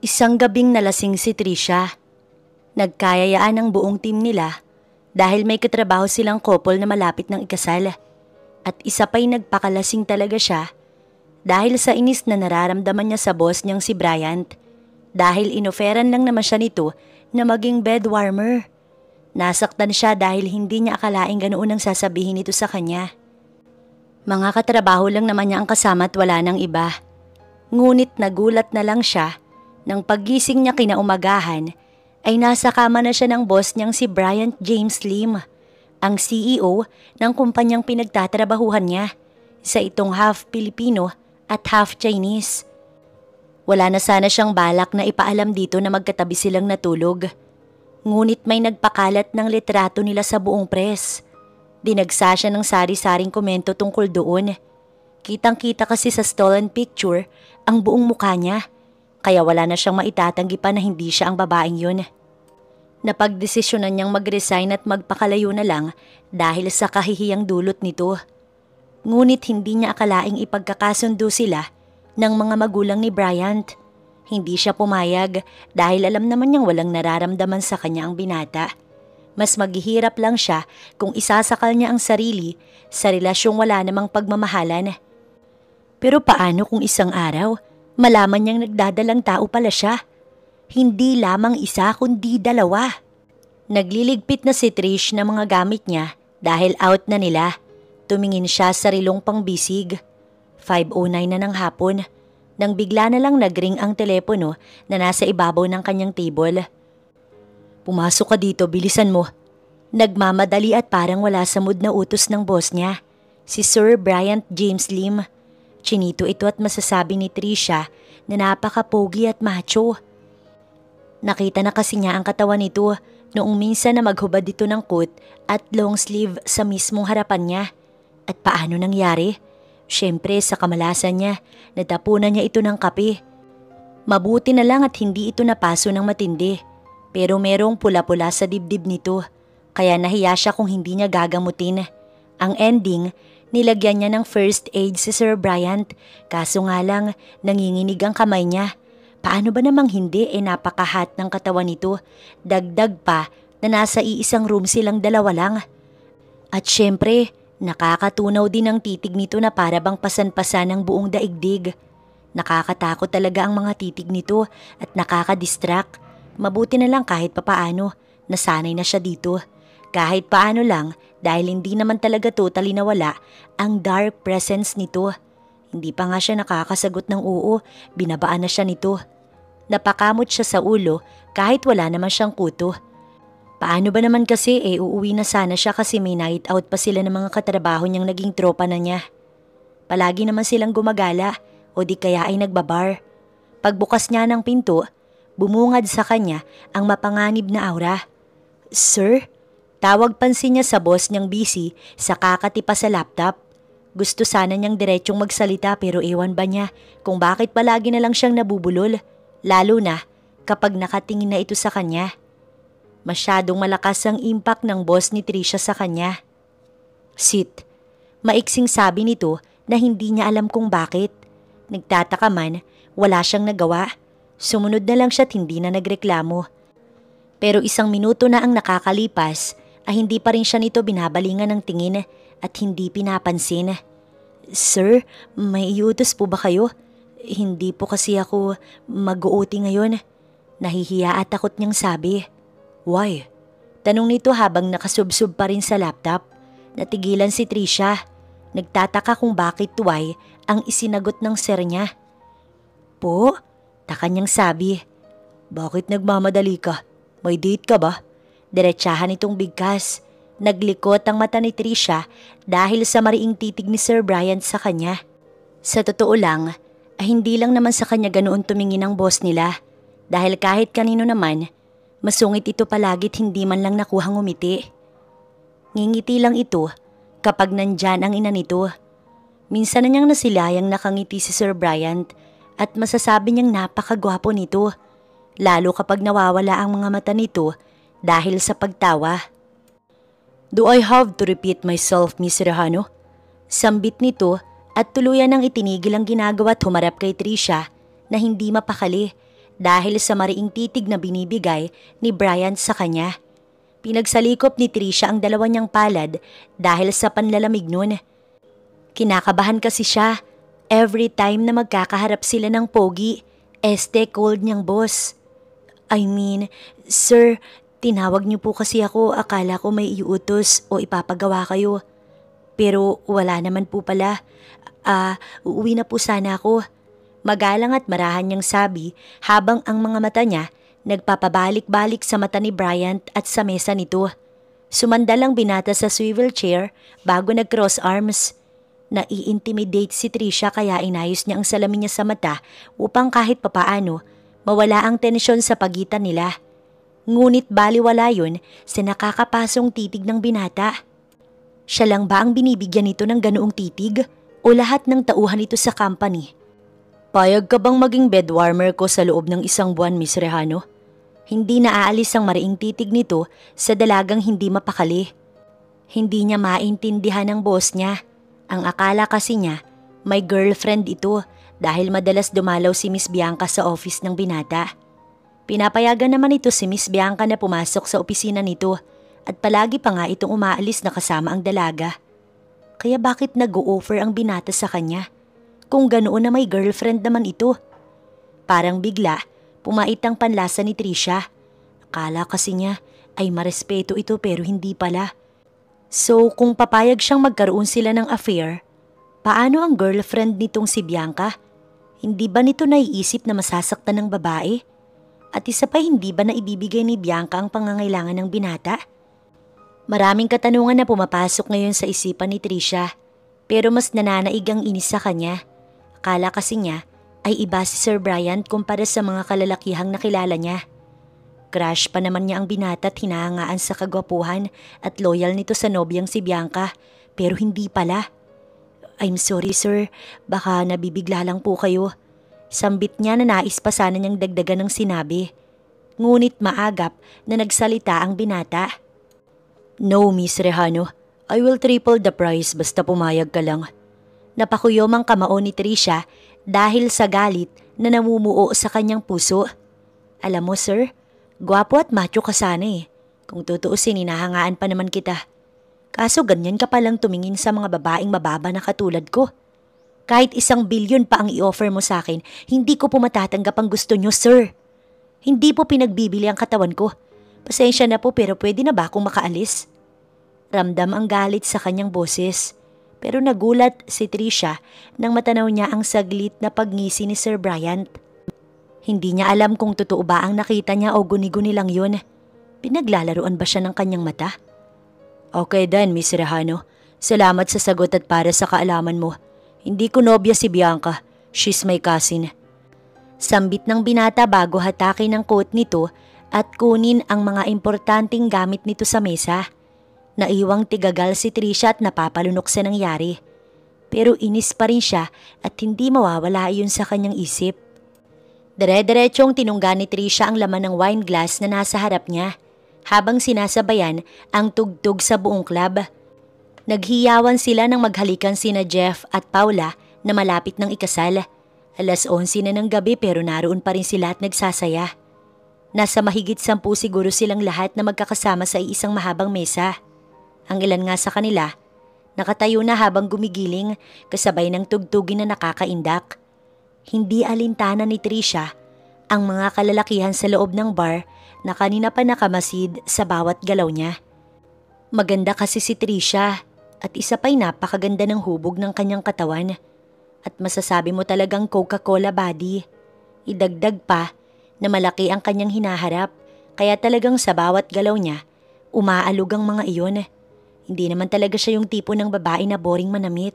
Isang gabing nalasing si Trisha. Nagkayayaan ang buong team nila dahil may katrabaho silang couple na malapit ng ikasal. At isa pa'y nagpakalasing talaga siya dahil sa inis na nararamdaman niya sa boss niyang si Bryant. Dahil inoferan lang naman siya nito na maging bed warmer. Nasaktan siya dahil hindi niya akalaing ganoon ang sasabihin nito sa kanya. Mga katrabaho lang naman niya ang kasama at wala nang iba. Ngunit nagulat na lang siya nang paggising niya kinaumagahan ay nasa kama na siya ng boss niyang si Bryant James Lim, ang CEO ng kumpanyang pinagtatrabahuhan niya, sa itong half Pilipino at half Chinese. Wala na sana siyang balak na ipaalam dito na magkatabi silang natulog. Ngunit may nagpakalat ng litrato nila sa buong press. Dinagsa siya ng sari-saring komento tungkol doon. Kitang-kita kasi sa stolen picture ang buong mukha niya. Kaya wala na siyang maitatanggi pa na hindi siya ang babaeng yun. Napagdesisyonan niyang mag-resign at magpakalayo na lang dahil sa kahihiyang dulot nito. Ngunit hindi niya akalaing ipagkakasundo sila ng mga magulang ni Bryant. Hindi siya pumayag dahil alam naman niyang walang nararamdaman sa kanya ang binata. Mas maghihirap lang siya kung isasakal niya ang sarili sa relasyong wala namang pagmamahalan. Pero paano kung isang araw malaman niyang nagdadalang tao pala siya? Hindi lamang isa kundi dalawa. Nagliligpit na si Trish ng mga gamit niya dahil out na nila. Tumingin siya sa rilong pangbisig. 5:09 na ng hapon nang bigla na lang nagring ang telepono na nasa ibabaw ng kanyang table. Pumasok ka dito, bilisan mo. Nagmamadali at parang wala sa mood na utos ng boss niya, si Sir Bryant James Lim. Chinito ito at masasabi ni Trisha na napaka-pogi at macho. Nakita na kasi niya ang katawan nito noong minsan na maghubad dito ng coat at long sleeve sa mismong harapan niya. At paano nangyari? Siyempre sa kamalasan niya, natapunan niya ito ng kape. Mabuti na lang at hindi ito napaso ng matindi. Pero merong pula-pula sa dibdib nito, kaya nahiya siya kung hindi niya gagamutin. Ang ending, nilagyan niya ng first aid si Sir Bryant, kaso nga lang nanginginig ang kamay niya. Paano ba namang hindi napakahat ng katawan nito, dagdag pa na nasa iisang room silang dalawa lang. At syempre, nakakatunaw din ang titig nito na para bang pasan-pasan ng buong daigdig. Nakakatakot talaga ang mga titig nito at nakakadistract. Mabuti na lang kahit papaano, nasanay na siya dito. Kahit paano lang dahil hindi naman talaga totally nawala ang dark presence nito. Hindi pa nga siya nakakasagot ng oo, binabaan na siya nito. Napakamot siya sa ulo kahit wala naman siyang kuto. Paano ba naman kasi uuwi na sana siya kasi may night out pa sila ng mga katrabaho niyang naging tropa na niya. Palagi naman silang gumagala o di kaya ay nagbabar. Pagbukas niya ng pinto, bumungad sa kanya ang mapanganib na aura. Sir? Tawag pansin niya sa boss niyang busy sa kakatipa sa laptop. Gusto sana niyang diretsong magsalita pero ewan ba niya kung bakit palagi na lang siyang nabubulol. Lalo na kapag nakatingin na ito sa kanya. Masyadong malakas ang impact ng boss ni Trisha sa kanya. Sit. Maiksing sabi nito na hindi niya alam kung bakit. Nagtataka man, wala siyang nagawa. Sumunod na lang siya at hindi na nagreklamo. Pero 1 minuto na ang nakakalipas ay hindi pa rin siya nito binabalingan ng tingin at hindi pinapansin. Sir, may iutos po ba kayo? Hindi po kasi ako mag-OT ngayon. Nahihiya at takot niyang sabi. Why? Tanong nito habang nakasubsob pa rin sa laptop. Natigilan si Trisha. Nagtataka kung bakit why ang isinagot ng sir niya. Po? Taka niyang sabi. Bakit nagmamadali ka? May date ka ba? Diretsahan itong bigkas. Naglikot ang mata ni Trisha dahil sa mariing titig ni Sir Bryant sa kanya. Sa totoo lang, hindi lang naman sa kanya ganoon tumingin ang boss nila. Dahil kahit kanino naman, masungit ito palagit hindi man lang nakuhang umiti. Ngingiti lang ito kapag nandyan ang ina nito. Minsan na niyang nasilayang nakangiti si Sir Bryant at masasabi niyang napakagwapo nito. Lalo kapag nawawala ang mga mata nito dahil sa pagtawa. Do I have to repeat myself, Miss Rehano? Sambit nito at tuluyan nang itinigil ang ginagawa at humarap kay Trisha na hindi mapakali dahil sa mariing titig na binibigay ni Bryant sa kanya. Pinagsalikop ni Trisha ang dalawa niyang palad dahil sa panlalamig nun. Kinakabahan kasi siya every time na magkakaharap sila ng pogi, cold niyang boss. I mean, sir, tinawag niyo po kasi ako, akala ko may iutos o ipapagawa kayo. Pero wala naman po pala. Uuwi na po sana ako. Magalang at marahan niyang sabi habang ang mga mata niya nagpapabalik-balik sa mata ni Bryant at sa mesa nito. Sumandalang binata sa swivel chair bago nag-cross arms. Nai-intimidate si Trisha kaya inayos niya ang salamin niya sa mata upang kahit papaano mawala ang tensyon sa pagitan nila. Ngunit baliwala yun sa nakakapasong titig ng binata. Siya lang ba ang binibigyan nito ng ganoong titig o lahat ng tauhan nito sa company? Payag ka bang maging bedwarmer ko sa loob ng 1 buwan, Miss Rehano? Hindi naaalis ang mariing titig nito sa dalagang hindi mapakali. Hindi niya maintindihan ng boss niya. Ang akala kasi niya, may girlfriend ito dahil madalas dumalaw si Miss Bianca sa office ng binata. Pinapayagan naman ito si Miss Bianca na pumasok sa opisina nito at palagi pa nga itong umaalis na kasama ang dalaga. Kaya bakit nag-o-offer ang binata sa kanya? Kung ganoon na may girlfriend naman ito. Parang bigla, pumait ang panlasa ni Trisha. Akala kasi niya ay marespeto ito pero hindi pala. So kung papayag siyang magkaroon sila ng affair, paano ang girlfriend nitong si Bianca? Hindi ba nito naiisip na masasaktan ng babae? At isa pa, hindi ba na ibibigay ni Bianca ang pangangailangan ng binata? Maraming katanungan na pumapasok ngayon sa isipan ni Trisha, pero mas nananaig ang inis sa kanya. Akala kasi niya ay iba si Sir Bryant kumpara sa mga kalalakihang nakilala niya. Crush pa naman niya ang binata at hinahangaan sa kagwapuhan at loyal nito sa nobyang si Bianca, pero hindi pala. I'm sorry sir, baka nabibigla lang po kayo. Sambit niya na nais pa sana niyang dagdagan ng sinabi. Ngunit maagap na nagsalita ang binata. No, Miss Rehano. I will triple the price basta pumayag ka lang. Napakuyom ang kamao ni Trisha dahil sa galit na namumuo sa kanyang puso. Alam mo sir, gwapo at macho ka sana eh. Kung tutuusin, hinahangaan pa naman kita. Kaso ganyan ka palang tumingin sa mga babaeng mababa na katulad ko. Kahit 1 bilyon pa ang i-offer mo sa akin, hindi ko po matatanggap ang gusto nyo, sir. Hindi po pinagbibili ang katawan ko. Pasensya na po pero pwede na ba akong makaalis? Ramdam ang galit sa kanyang boses. Pero nagulat si Trisha nang matanaw niya ang saglit na pagngisi ni Sir Bryant. Hindi niya alam kung totoo ba ang nakita niya o guni-guni lang yun. Pinaglalaruan ba siya ng kanyang mata? Okay then, Miss Rehano. Salamat sa sagot at para sa kaalaman mo. Hindi ko nobya si Bianca. She's my cousin. Sambit ng binata bago hatakin ang coat nito at kunin ang mga importanteng gamit nito sa mesa. Naiwang tigagal si Trisha at napapalunok sa nangyari. Pero inis pa rin siya at hindi mawawala iyon sa kanyang isip. Dire-diretsong tinungga ni Trisha ang laman ng wine glass na nasa harap niya habang sinasabayan ang tugtog sa buong club. Naghiyawan sila nang maghalikan sina Jeff at Paula na malapit ng ikasal. 11:00 na ng gabi pero naroon pa rin sila at nagsasaya. Nasa mahigit 10 siguro silang lahat na magkakasama sa isang mahabang mesa. Ang ilan nga sa kanila, nakatayo na habang gumigiling kasabay ng tugtugin na nakakaindak. Hindi alintana ni Trisha ang mga kalalakihan sa loob ng bar na kanina pa nakamasid sa bawat galaw niya. Maganda kasi si Trisha at isa pa'y napakaganda ng hubog ng kanyang katawan. At masasabi mo talagang Coca-Cola body. Idagdag pa na malaki ang kanyang hinaharap kaya talagang sa bawat galaw niya, umaalog ang mga iyon. Hindi naman talaga siya yung tipo ng babae na boring manamit.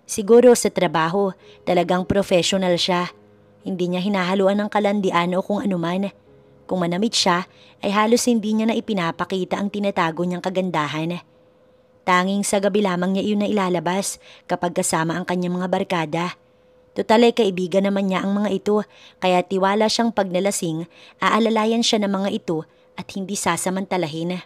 Siguro sa trabaho, talagang professional siya. Hindi niya hinahaluan ng kalandian o kung anuman. Kung manamit siya, ay halos hindi niya na ipinapakita ang tinatago niyang kagandahan. Tanging sa gabi lamang niya iyon na ilalabas kapag kasama ang kanyang mga barkada. Total ay kaibigan naman niya ang mga ito, kaya tiwala siyang pag nalasing, aalalayan siya ng mga ito at hindi sasamantalahin.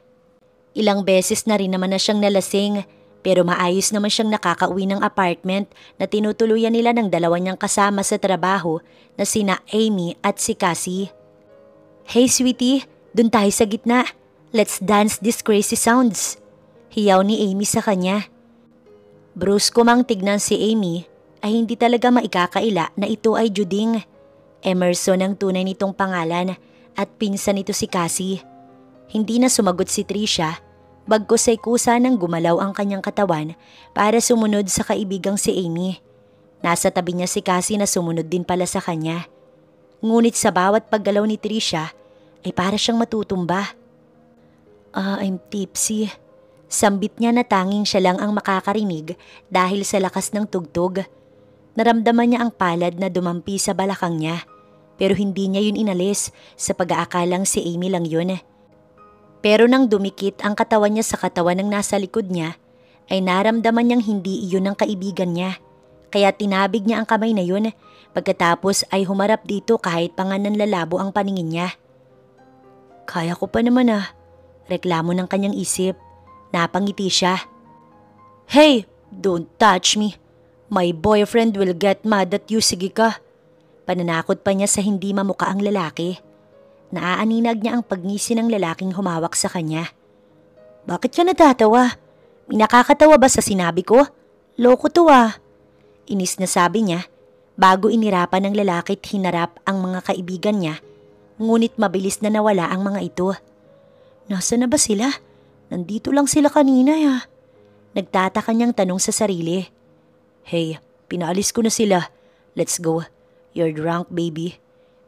Ilang beses na rin naman na siyang nalasing Pero maayos naman siyang nakakauwi ng apartment na tinutuluyan nila ng dalawa niyang kasama sa trabaho na sina Amy at si Cassie. "Hey sweetie, dun tayo sa gitna. Let's dance these crazy sounds." Hiyaw ni Amy sa kanya. Brusko mang tignan si Amy ay hindi talaga maikakaila na ito ay Juding. Emerson ang tunay nitong pangalan at pinsan nito si Cassie. Hindi na sumagot si Trisha, bagkus ay kusa nang gumalaw ang kanyang katawan para sumunod sa kaibigang si Amy. Nasa tabi niya si Cassie na sumunod din pala sa kanya. Ngunit sa bawat paggalaw ni Trisha ay para siyang matutumba. I'm tipsy." Sambit niya na tanging siya lang ang makakarinig dahil sa lakas ng tugtog. Naramdaman niya ang palad na dumampi sa balakang niya, pero hindi niya yun inalis sa pag-aakalang si Amy lang yun. Pero nang dumikit ang katawan niya sa katawan ng nasa likod niya, ay naramdaman niyang hindi iyon ang kaibigan niya. Kaya tinabig niya ang kamay na yun, pagkatapos ay humarap dito kahit pa nga nanlalabo ang paningin niya. "Kaya ko pa naman reklamo ng kanyang isip. Napangiti siya. "Hey, don't touch me. My boyfriend will get mad at you, sige ka." Pananakot pa niya sa hindi mamukaang lalaki. Naaaninag niya ang pagngisi ng lalaking humawak sa kanya. "Bakit ka natatawa? May nakakatawa ba sa sinabi ko? Loko to Inis na sabi niya bago inirapan ng lalaki't hinarap ang mga kaibigan niya, ngunit mabilis na nawala ang mga ito. "Nasaan na ba sila? Nandito lang sila kanina Nagtataka niyang tanong sa sarili. "Hey, pinaalis ko na sila. Let's go. You're drunk, baby."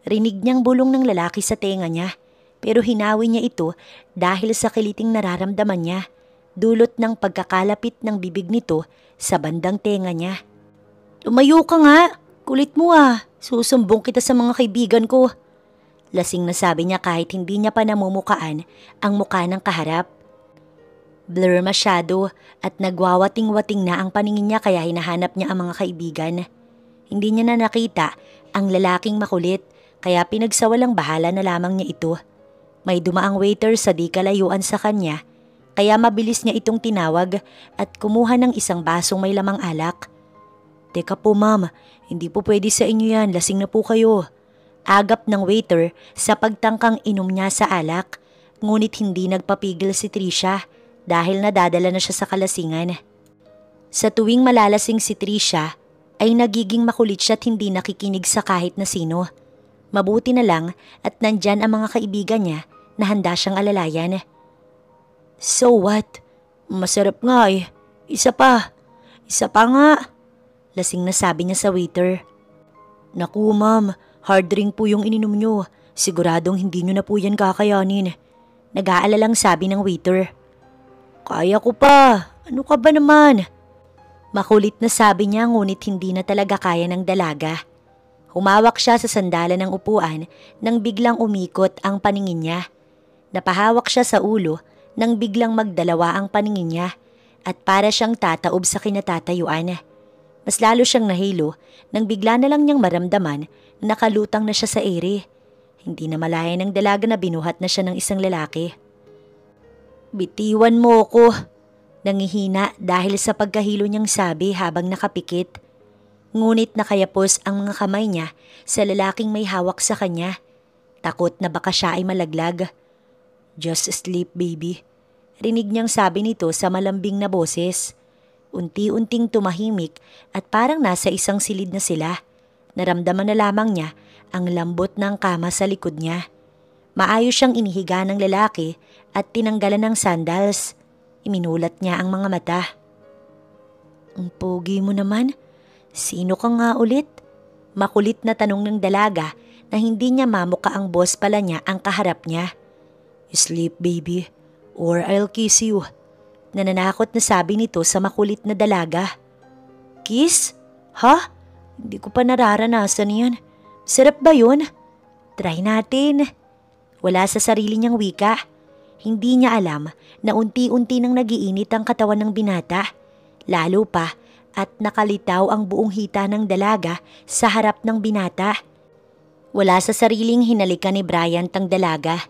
Rinig niyang bulong ng lalaki sa tenga niya, pero hinawi niya ito dahil sa kiliting nararamdaman niya, dulot ng pagkakalapit ng bibig nito sa bandang tenga niya. "Lumayo ka nga, kulit mo susumbong kita sa mga kaibigan ko." Lasing na sabi niya kahit hindi niya pa namumukaan ang muka ng kaharap. Blur masyado at nagwawating-wating na ang paningin niya kaya hinahanap niya ang mga kaibigan. Hindi niya na nakita ang lalaking makulit kaya pinagsawalang bahala na lamang niya ito. May dumaang waiter sa di kalayuan sa kanya kaya mabilis niya itong tinawag at kumuha ng isang basong may lamang alak. "Teka po ma'am, hindi po pwede sa inyo yan, lasing na po kayo." Agap ng waiter sa pagtangkang inom niya sa alak, ngunit hindi nagpapigil si Trisha dahil nadadala na siya sa kalasingan. Sa tuwing malalasing si Trisha ay nagiging makulit siya at hindi nakikinig sa kahit na sino. Mabuti na lang at nandyan ang mga kaibigan niya na handa siyang alalayan. "So what? Masarap nga Isa pa nga." Lasing na sabi niya sa waiter. "Naku ma'am, hard drink po yung ininom nyo. Siguradong hindi nyo na po yan kakayanin." Nag-aalalang sabi ng waiter. "Kaya ko pa. Ano ka ba naman?" Makulit na sabi niya ngunit hindi na talaga kaya ng dalaga. Humawak siya sa sandalan ng upuan nang biglang umikot ang paningin niya. Napahawak siya sa ulo nang biglang magdalawa ang paningin niya at para siyang tataob sa kinatatayuan. Mas lalo siyang nahilo nang bigla na lang niyang maramdaman na nakalutang na siya sa ere. Hindi na malaya ng dalaga na binuhat na siya ng isang lalaki. "Bitiwan mo ko." Nangihina dahil sa pagkahilo niyang sabi habang nakapikit. Ngunit nakayapos ang mga kamay niya sa lalaking may hawak sa kanya. Takot na baka siya ay malaglag. "Just sleep, baby." Rinig niyang sabi nito sa malambing na boses. Unti-unting tumahimik at parang nasa isang silid na sila. Naramdaman na lamang niya ang lambot ng kama sa likod niya. Maayos siyang inihiga ng lalaki at tinanggalan ng sandals. Iminulat niya ang mga mata. "Ang pogi mo naman. Sino ka nga ulit?" Makulit na tanong ng dalaga na hindi niya mamuka ang boss pala niya ang kaharap niya. "Sleep, baby, or I'll kiss you." Nananakot na sabi nito sa makulit na dalaga. "Kiss? Ha? Hindi ko pa nararanasan yan. Sarap ba yun? Try natin." Wala sa sarili niyang wika. Hindi niya alam na unti-unti nang nagiinit ang katawan ng binata. Lalo pa at nakalitaw ang buong hita ng dalaga sa harap ng binata. Wala sa sariling hinalikan ni Bryant ang dalaga.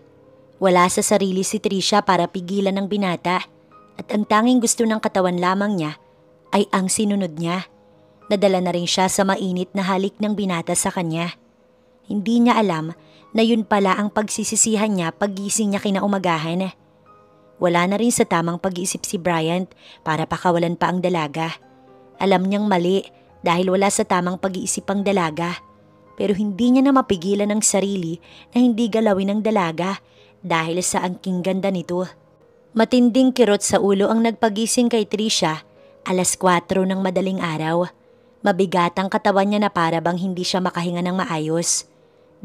Wala sa sarili si Trisha para pigilan ng binata. At ang tanging gusto ng katawan lamang niya ay ang sinunod niya. Nadala na rin siya sa mainit na halik ng binata sa kanya. Hindi niya alam na yun pala ang pagsisisihan niya paggising niya kinaumagahan. Wala na rin sa tamang pag-iisip si Bryant para pakawalan pa ang dalaga. Alam niyang mali dahil wala sa tamang pag-iisip ang dalaga. Pero hindi niya na mapigilan ang sarili na hindi galawin ang dalaga dahil sa angking ganda nito. Matinding kirot sa ulo ang nagpagising kay Trisha 4:00 ng madaling araw. Mabigat ang katawan niya na para bang hindi siya makahinga ng maayos.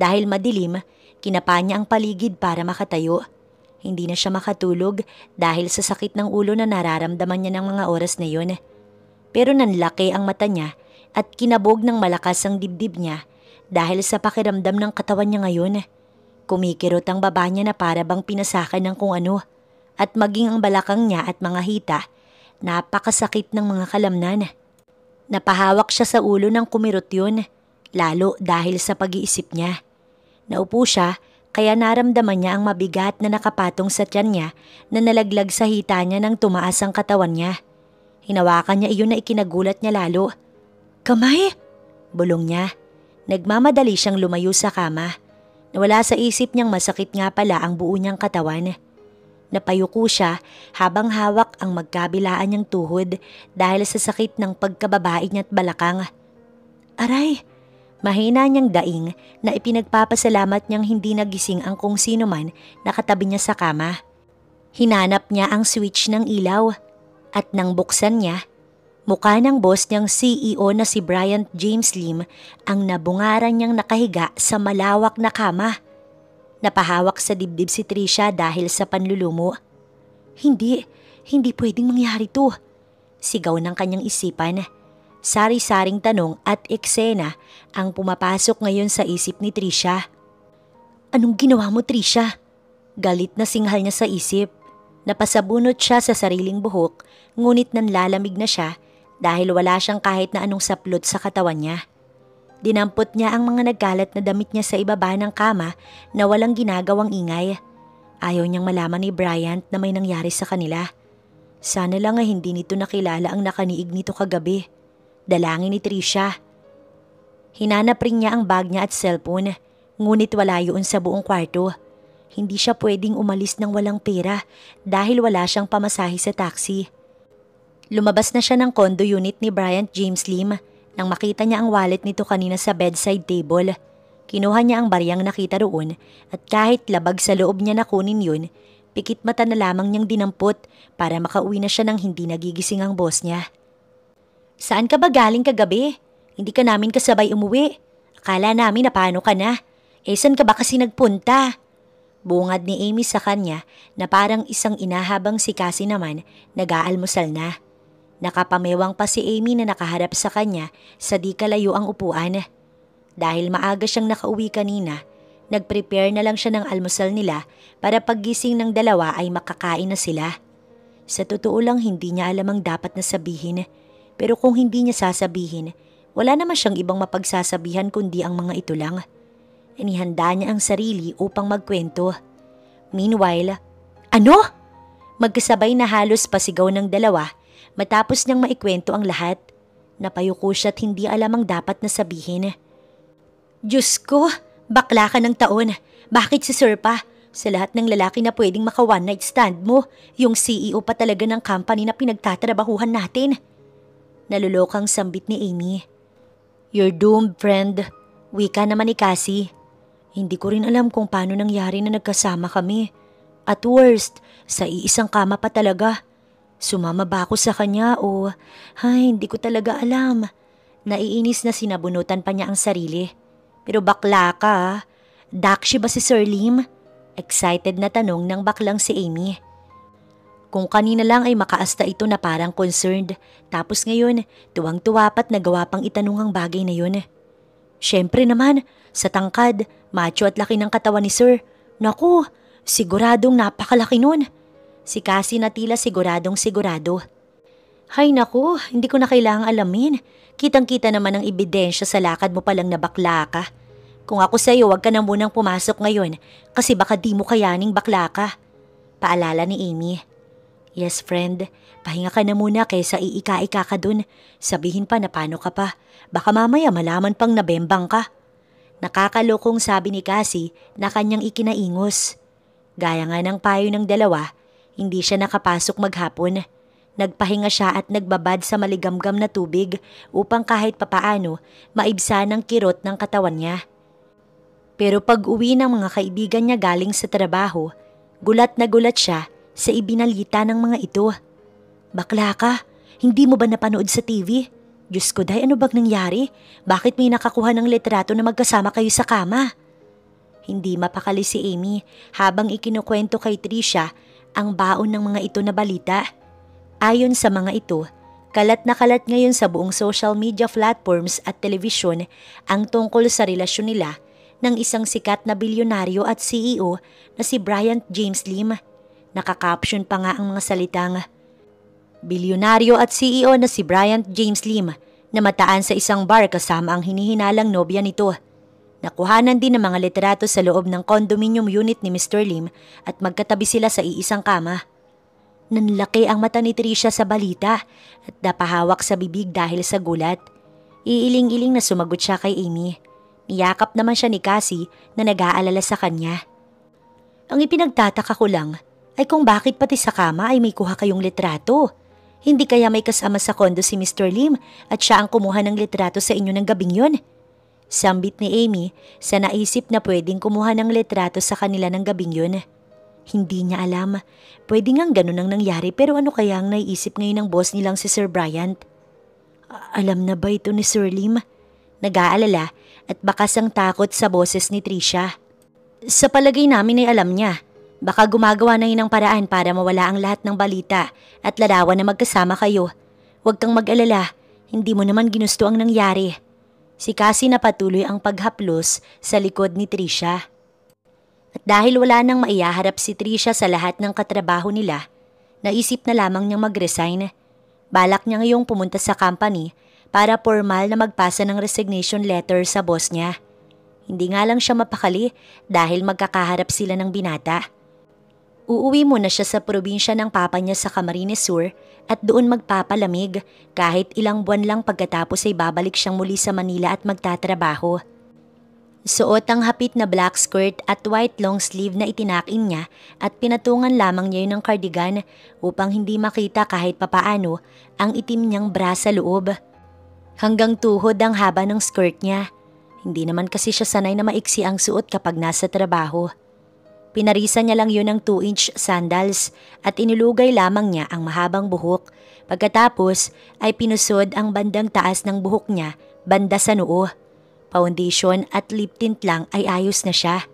Dahil madilim, kinapa niya ang paligid para makatayo. Hindi na siya makatulog dahil sa sakit ng ulo na nararamdaman niya ng mga oras na yun. Pero nanlaki ang mata niya at kinabog ng malakas ang dibdib niya dahil sa pakiramdam ng katawan niya ngayon. Kumikirot ang baba niya na para bang pinasakan ng kung ano at maging ang balakang niya at mga hita, napakasakit ng mga kalamnan. Napahawak siya sa ulo ng kumirot yun, lalo dahil sa pag-iisip niya. Naupo siya kaya naramdaman niya ang mabigat na nakapatong sa tiyan niya na nalaglag sa hita niya nang tumaas ang katawan niya. Hinawakan niya iyon na ikinagulat niya lalo. "Kamay!" bulong niya. Nagmamadali siyang lumayo sa kama. Nawala sa isip niyang masakit nga pala ang buo niyang katawan. Napayuko siya habang hawak ang magkabilaan niyang tuhod dahil sa sakit ng pagkababae niya at balakang. Aray! Mahina niyang daing na ipinagpapasalamat niyang hindi nagising ang kung sino man nakatabi niya sa kama. Hinanap niya ang switch ng ilaw at nang buksan niya, mukha ng boss niyang CEO na si Bryant James Lim ang nabungaran niyang nakahiga sa malawak na kama. Napahawak sa dibdib si Trisha dahil sa panlulumo. Hindi pwedeng mangyari to. Sigaw ng kanyang isipan. Sari-saring tanong at eksena ang pumapasok ngayon sa isip ni Trisha. Anong ginawa mo, Trisha? Galit na singhal niya sa isip. Napasabunot siya sa sariling buhok ngunit nanlalamig na siya dahil wala siyang kahit na anong saplot sa katawan niya. Dinampot niya ang mga nagkalat na damit niya sa ibaba ng kama na walang ginagawang ingay. Ayaw niyang malaman ni Bryant na may nangyari sa kanila. Sana lang hindi nito nakilala ang nakaniig nito kagabi. Dalangin ni Trisha. Hinanap rin niya ang bag niya at cellphone, ngunit wala yun sa buong kwarto. Hindi siya pwedeng umalis ng walang pera dahil wala siyang pamasahe sa taxi. Lumabas na siya ng condo unit ni Bryant James Lim. Nang makita niya ang wallet nito kanina sa bedside table, kinuha niya ang bariyang nakita roon at kahit labag sa loob niya na kunin yun, pikit mata na lamang niyang dinampot para makauwi na siya nang hindi nagigising ang boss niya. Saan ka ba galing kagabi? Hindi ka namin kasabay umuwi. Akala namin na paano ka na. Saan ka ba kasi nagpunta? Bungad ni Amy sa kanya na parang isang ina habang si Cassie naman nag-aalmusal na. Nakapamewang pa si Amy na nakaharap sa kanya sa di kalayo ang upuan. Dahil maaga siyang nakauwi kanina, nag-prepare na lang siya ng almusal nila para paggising ng dalawa ay makakain na sila. Sa totoo lang hindi niya alam ang dapat na sabihin, pero kung hindi niya sasabihin, wala naman siyang ibang mapagsasabihan kundi ang mga ito lang. Inihanda niya ang sarili upang magkwento. Meanwhile, ano? Magkasabay na halos pasigaw ng dalawa. Matapos niyang maikwento ang lahat, napayuko siya at hindi alam ang dapat na sabihin. Diyos ko, bakla ka ng taon. Bakit si Sir pa? Sa lahat ng lalaki na pwedeng maka one night stand mo, yung CEO pa talaga ng company na pinagtatrabahuhan natin. Nalulokang sambit ni Amy. You're doomed, friend. Wika naman ni Cassie. Hindi ko rin alam kung paano nangyari na nagkasama kami. At worst, sa iisang kama pa talaga. Sumama ba ako sa kanya o hindi ko talaga alam. Naiinis na sinabunutan pa niya ang sarili. Pero bakla ka. Dakshi ba si Sir Lim? Excited na tanong ng baklang si Amy. Kung kanina lang ay makaasta ito na parang concerned. Tapos ngayon, tuwang-tuwa pa't nagawa pang itanong ang bagay na yun. Siyempre naman, sa tangkad, macho at laki ng katawan ni Sir. Naku, siguradong napakalaki nun. Si Cassie na tila siguradong sigurado. Hay naku, hindi ko na kailangang alamin. Kitang-kita naman ang ebidensya sa lakad mo palang na bakla ka. Kung ako sa'yo, wag ka na munang pumasok ngayon kasi baka di mo kayaning bakla ka. Paalala ni Amy. Yes, friend. Pahinga ka na muna kaysa iika-ika ka dun. Sabihin pa na paano ka pa. Baka mamaya malaman pang nabembang ka. Nakakalokong sabi ni Cassie na kanyang ikinaingos. Gaya nga ng payo ng dalawa, hindi siya nakapasok maghapon. Nagpahinga siya at nagbabad sa maligamgam na tubig upang kahit papaano maibsan ang kirot ng katawan niya. Pero pag uwi ng mga kaibigan niya galing sa trabaho, gulat na gulat siya sa ibinalita ng mga ito. Bakla ka, hindi mo ba napanood sa TV? Diyos ko day, ano bang nangyari? Bakit may nakakuha ng litrato na magkasama kayo sa kama? Hindi mapakali si Amy habang ikinukwento kay Trisha ang baon ng mga ito na balita. Ayon sa mga ito, kalat na kalat ngayon sa buong social media platforms at telebisyon ang tungkol sa relasyon nila ng isang sikat na bilyonaryo at CEO na si Bryant James Lim. Nakakapsyon pa nga ang mga salitang, bilyonaryo at CEO na si Bryant James Lim na mataan sa isang bar kasama ang hinihinalang nobya nito. Nakuhanan din ng mga litrato sa loob ng condominium unit ni Mr. Lim at magkatabi sila sa iisang kama. Nanlaki ang mata ni Trisha sa balita at napahawak sa bibig dahil sa gulat. Iiling-iling na sumagot siya kay Amy. Niyakap naman siya ni Cassie na nag-aalala sa kanya. Ang ipinagtataka ko lang ay kung bakit pati sa kama ay may kuha kayong litrato. Hindi kaya may kasama sa kondo si Mr. Lim at siya ang kumuha ng litrato sa inyo ng gabing yun? Sambit ni Amy sa naisip na pwedeng kumuha ng litrato sa kanila ng gabing yun. Hindi niya alam. Pwede ngang ganun ang nangyari pero ano kaya ang naiisip ngayon ng boss nilang si Sir Bryant? Alam na ba ito ni Sir Lim? Nag-aalala at bakas ang takot sa boses ni Trisha. Sa palagay namin ay alam niya. Baka gumagawa na yun ng paraan para mawala ang lahat ng balita at larawan na magkasama kayo. Huwag kang mag-alala, hindi mo naman ginusto ang nangyari. Si Cassie na patuloy ang paghaplos sa likod ni Trisha. At dahil wala nang maihaharap si Trisha sa lahat ng katrabaho nila, naisip na lamang niyang mag-resign. Balak niya ngayong pumunta sa company para formal na magpasa ng resignation letter sa boss niya. Hindi nga lang siya mapakali dahil magkakaharap sila ng binata. Uuwi muna siya sa probinsya ng papa niya sa Camarines Sur at doon magpapalamig kahit ilang buwan lang pagkatapos ay babalik siyang muli sa Manila at magtatrabaho. Suot ang hapit na black skirt at white long sleeve na itinakin niya at pinatungan lamang niya yun ng cardigan upang hindi makita kahit papaano ang itim niyang bra sa loob. Hanggang tuhod ang haba ng skirt niya. Hindi naman kasi siya sanay na maiksi ang suot kapag nasa trabaho. Pinarisan niya lang yun ng 2-inch sandals at inilugay lamang niya ang mahabang buhok. Pagkatapos ay pinusod ang bandang taas ng buhok niya banda sa noo. Foundation at lip tint lang ay ayos na siya.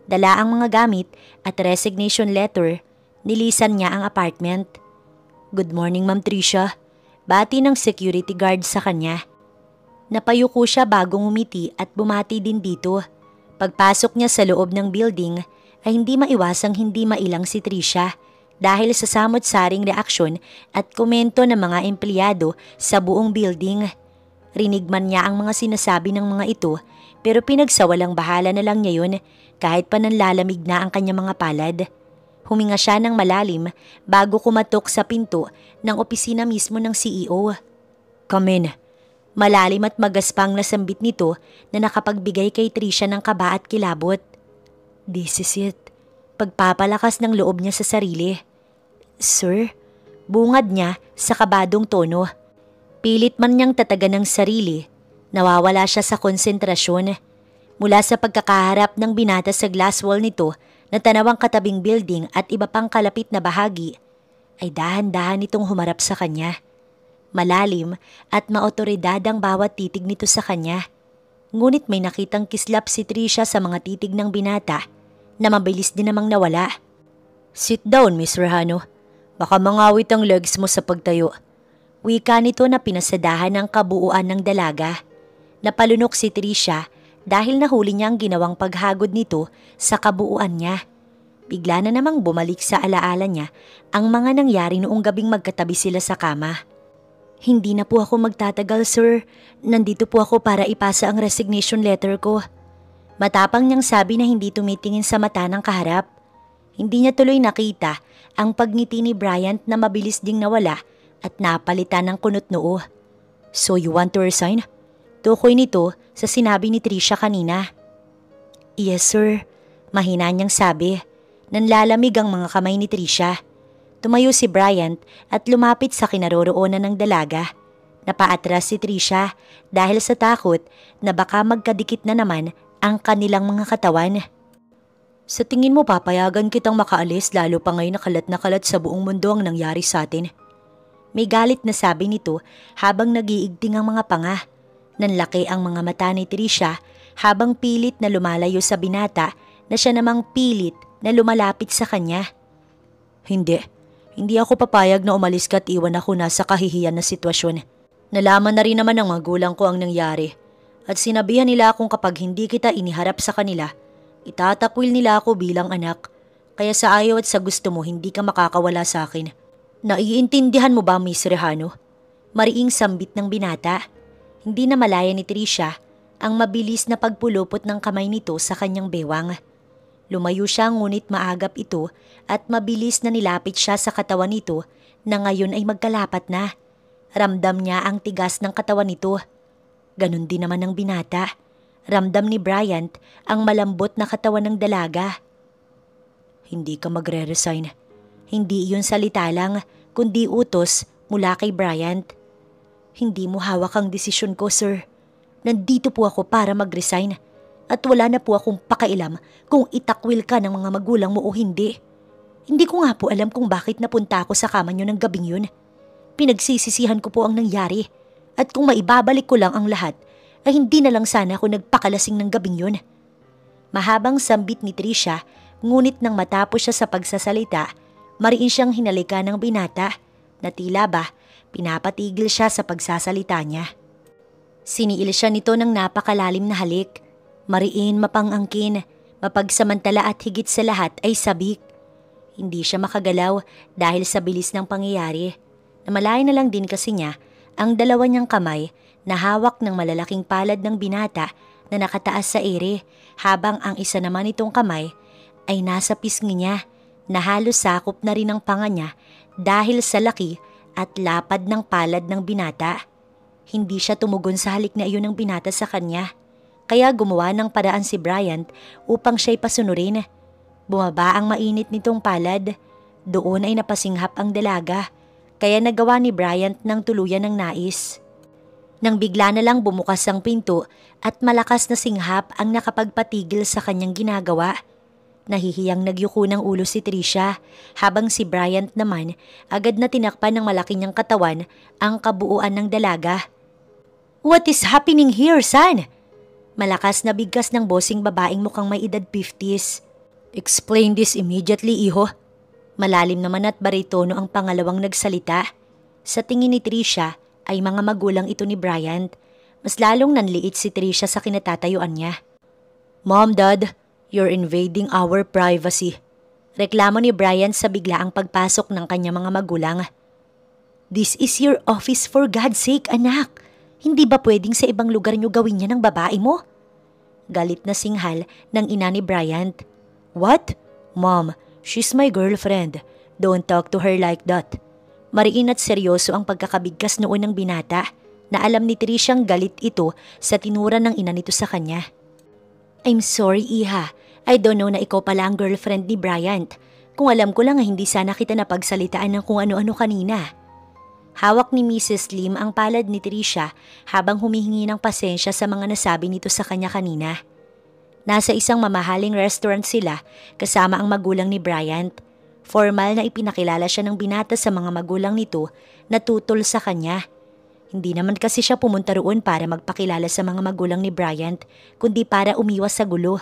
Dala ang mga gamit at resignation letter, nilisan niya ang apartment. Good morning, Ma'am Trisha. Bati ng security guard sa kanya. Napayuko siya bagong umiti at bumati din dito. Pagpasok niya sa loob ng building ay hindi maiwasang hindi mailang si Trisha dahil sa samot-saring reaksyon at komento ng mga empleyado sa buong building. Rinig man niya ang mga sinasabi ng mga ito pero pinagsawalang bahala na lang niya yun kahit pa nanlalamig na ang kanyang mga palad. Huminga siya ng malalim bago kumatok sa pinto ng opisina mismo ng CEO. Come in. Malalim at magaspang na sambit nito na nakapagbigay kay Trisha ng kaba at kilabot. This is it. Pagpapalakas ng loob niya sa sarili. Sir? Bungad niya sa kabadong tono. Pilit man niyang tatagan ng sarili. Nawawala siya sa konsentrasyon. Mula sa pagkakaharap ng binata sa glass wall nito na tanawang katabing building at iba pang kalapit na bahagi, ay dahan-dahan itong humarap sa kanya. Malalim at maotoridad ang bawat titig nito sa kanya. Ngunit may nakitang kislap si Trisha sa mga titig ng binata na mabilis din namang nawala. Sit down, Miss Rehano. Baka mangawit ang legs mo sa pagtayo. Wika nito na pinasadahan ng kabuuan ng dalaga. Napalunok si Trisha dahil nahuli niya ang ginawang paghagod nito sa kabuuan niya. Bigla na namang bumalik sa alaala niya ang mga nangyari noong gabing magkatabi sila sa kama. Hindi na po ako magtatagal, sir. Nandito po ako para ipasa ang resignation letter ko. Matapang niyang sabi na hindi tumitingin sa mata ng kaharap. Hindi niya tuloy nakita ang pagngiti ni Bryant na mabilis ding nawala at napalitan ng kunot noo. So you want to resign? Tukoy nito sa sinabi ni Trisha kanina. Yes sir, mahina niyang sabi. Nanlalamig ang mga kamay ni Trisha. Tumayo si Bryant at lumapit sa kinaroroonan ng dalaga. Napaatras si Trisha dahil sa takot na baka magkadikit na naman ang kanilang mga katawan. Sa tingin mo papayagan kitang makaalis lalo pa ngayon na kalat sa buong mundo ang nangyari sa atin? May galit na sabi nito habang nagiigting ang mga panga. Nanlaki ang mga mata ni Trisha habang pilit na lumalayo sa binata na siya namang pilit na lumalapit sa kanya. Hindi ako papayag na umalis ka at iwan ako nasa kahihiyan na sitwasyon. Nalaman na rin naman ng magulang ko ang nangyari at sinabihan nila akong kapag hindi kita iniharap sa kanila, itatakwil nila ako bilang anak. Kaya sa ayaw at sa gusto mo hindi ka makakawala sa akin. Naiintindihan mo ba, Miss Rehano? Mariing sambit ng binata. Hindi na malaya ni Trisha ang mabilis na pagpulupot ng kamay nito sa kanyang bewang. Lumayo siya ngunit maagap ito at mabilis na nilapit siya sa katawan nito na ngayon ay magkalapat na. Ramdam niya ang tigas ng katawan nito. Ganon din naman ang binata. Ramdam ni Bryant ang malambot na katawan ng dalaga. Hindi ka magre-resign. Hindi iyon salita lang, kundi utos mula kay Bryant. Hindi mo hawak ang desisyon ko, sir. Nandito po ako para mag-resign. At wala na po akong pakailam kung itakwil ka ng mga magulang mo o hindi. Hindi ko nga po alam kung bakit napunta ako sa kama niyo ng gabing yun. Pinagsisisihan ko po ang nangyari. At kung maibabalik ko lang ang lahat, ay hindi na lang sana ako nagpakalasing ng gabing yun. Mahabang sambit ni Trisha, ngunit nang matapos siya sa pagsasalita, mariin siyang hinalika ng binata na tila ba pinapatigil siya sa pagsasalita niya. Siniil siya nito ng napakalalim na halik. Mariin, mapangangkin, mapagsamantala at higit sa lahat ay sabik. Hindi siya makagalaw dahil sa bilis ng pangyayari. Namalaya na lang din kasi niya ang dalawa niyang kamay na hawak ng malalaking palad ng binata na nakataas sa ere habang ang isa naman itong kamay ay nasa pisngi niya na halos sakop na rin ang panga niya dahil sa laki at lapad ng palad ng binata. Hindi siya tumugon sa halik na iyon ng binata sa kanya. Kaya gumawa ng paraan si Bryant upang siya'y pasunurin. Bumaba ang mainit nitong palad. Doon ay napasinghap ang dalaga. Kaya nagawa ni Bryant ng tuluyan ng nais. Nang bigla na lang bumukas ang pinto at malakas na singhap ang nakapagpatigil sa kanyang ginagawa. Nahihiyang nagyuko ng ulo si Trisha habang si Bryant naman agad na tinakpan ng malaki niyang katawan ang kabuuan ng dalaga. What is happening here, son? Malakas na bigkas ng bossing babaeng mukhang may edad 50s. Explain this immediately, iho. Malalim naman at baritono ang pangalawang nagsalita. Sa tingin ni Trisha ay mga magulang ito ni Bryant. Mas lalong nanliit si Trisha sa kinatatayuan niya. Mom, Dad, you're invading our privacy. Reklamo ni Bryant sa biglaang pagpasok ng kanyang mga magulang. This is your office for God's sake, anak. Hindi ba pwedeng sa ibang lugar niyo gawin niya ng babae mo? Galit na singhal ng ina ni Bryant. What? Mom, she's my girlfriend. Don't talk to her like that. Mariin at seryoso ang pagkakabigkas noon ng binata na alam ni Trishang galit ito sa tinura ng ina nito sa kanya. I'm sorry, Iha. I don't know na ikaw pala ang girlfriend ni Bryant. Kung alam ko lang hindi sana kita napagsalitaan ng kung ano-ano kanina. Hawak ni Mrs. Lim ang palad ni Trisha habang humihingi ng pasensya sa mga nasabi nito sa kanya kanina. Nasa isang mamahaling restaurant sila kasama ang magulang ni Bryant. Formal na ipinakilala siya ng binata sa mga magulang nito na tutol sa kanya. Hindi naman kasi siya pumunta roon para magpakilala sa mga magulang ni Bryant, kundi para umiwas sa gulo.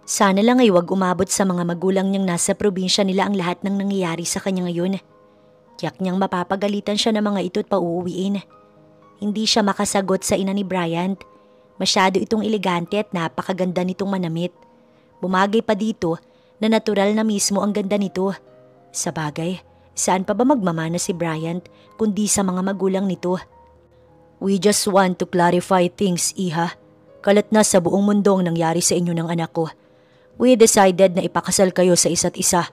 Sana lang ay wag umabot sa mga magulang niyang nasa probinsya nila ang lahat ng nangyayari sa kanya ngayon. Tiyak niyang mapapagalitan siya ng mga ito at pauuwiin. Hindi siya makasagot sa ina ni Bryant. Masyado itong elegante at napakaganda nitong manamit. Bumagay pa dito na natural na mismo ang ganda nito. Sa bagay, saan pa ba magmamana si Bryant kundi sa mga magulang nito? We just want to clarify things, Iha. Kalat na sa buong mundo ang nangyari sa inyo ng anak ko. We decided na ipakasal kayo sa isa't isa.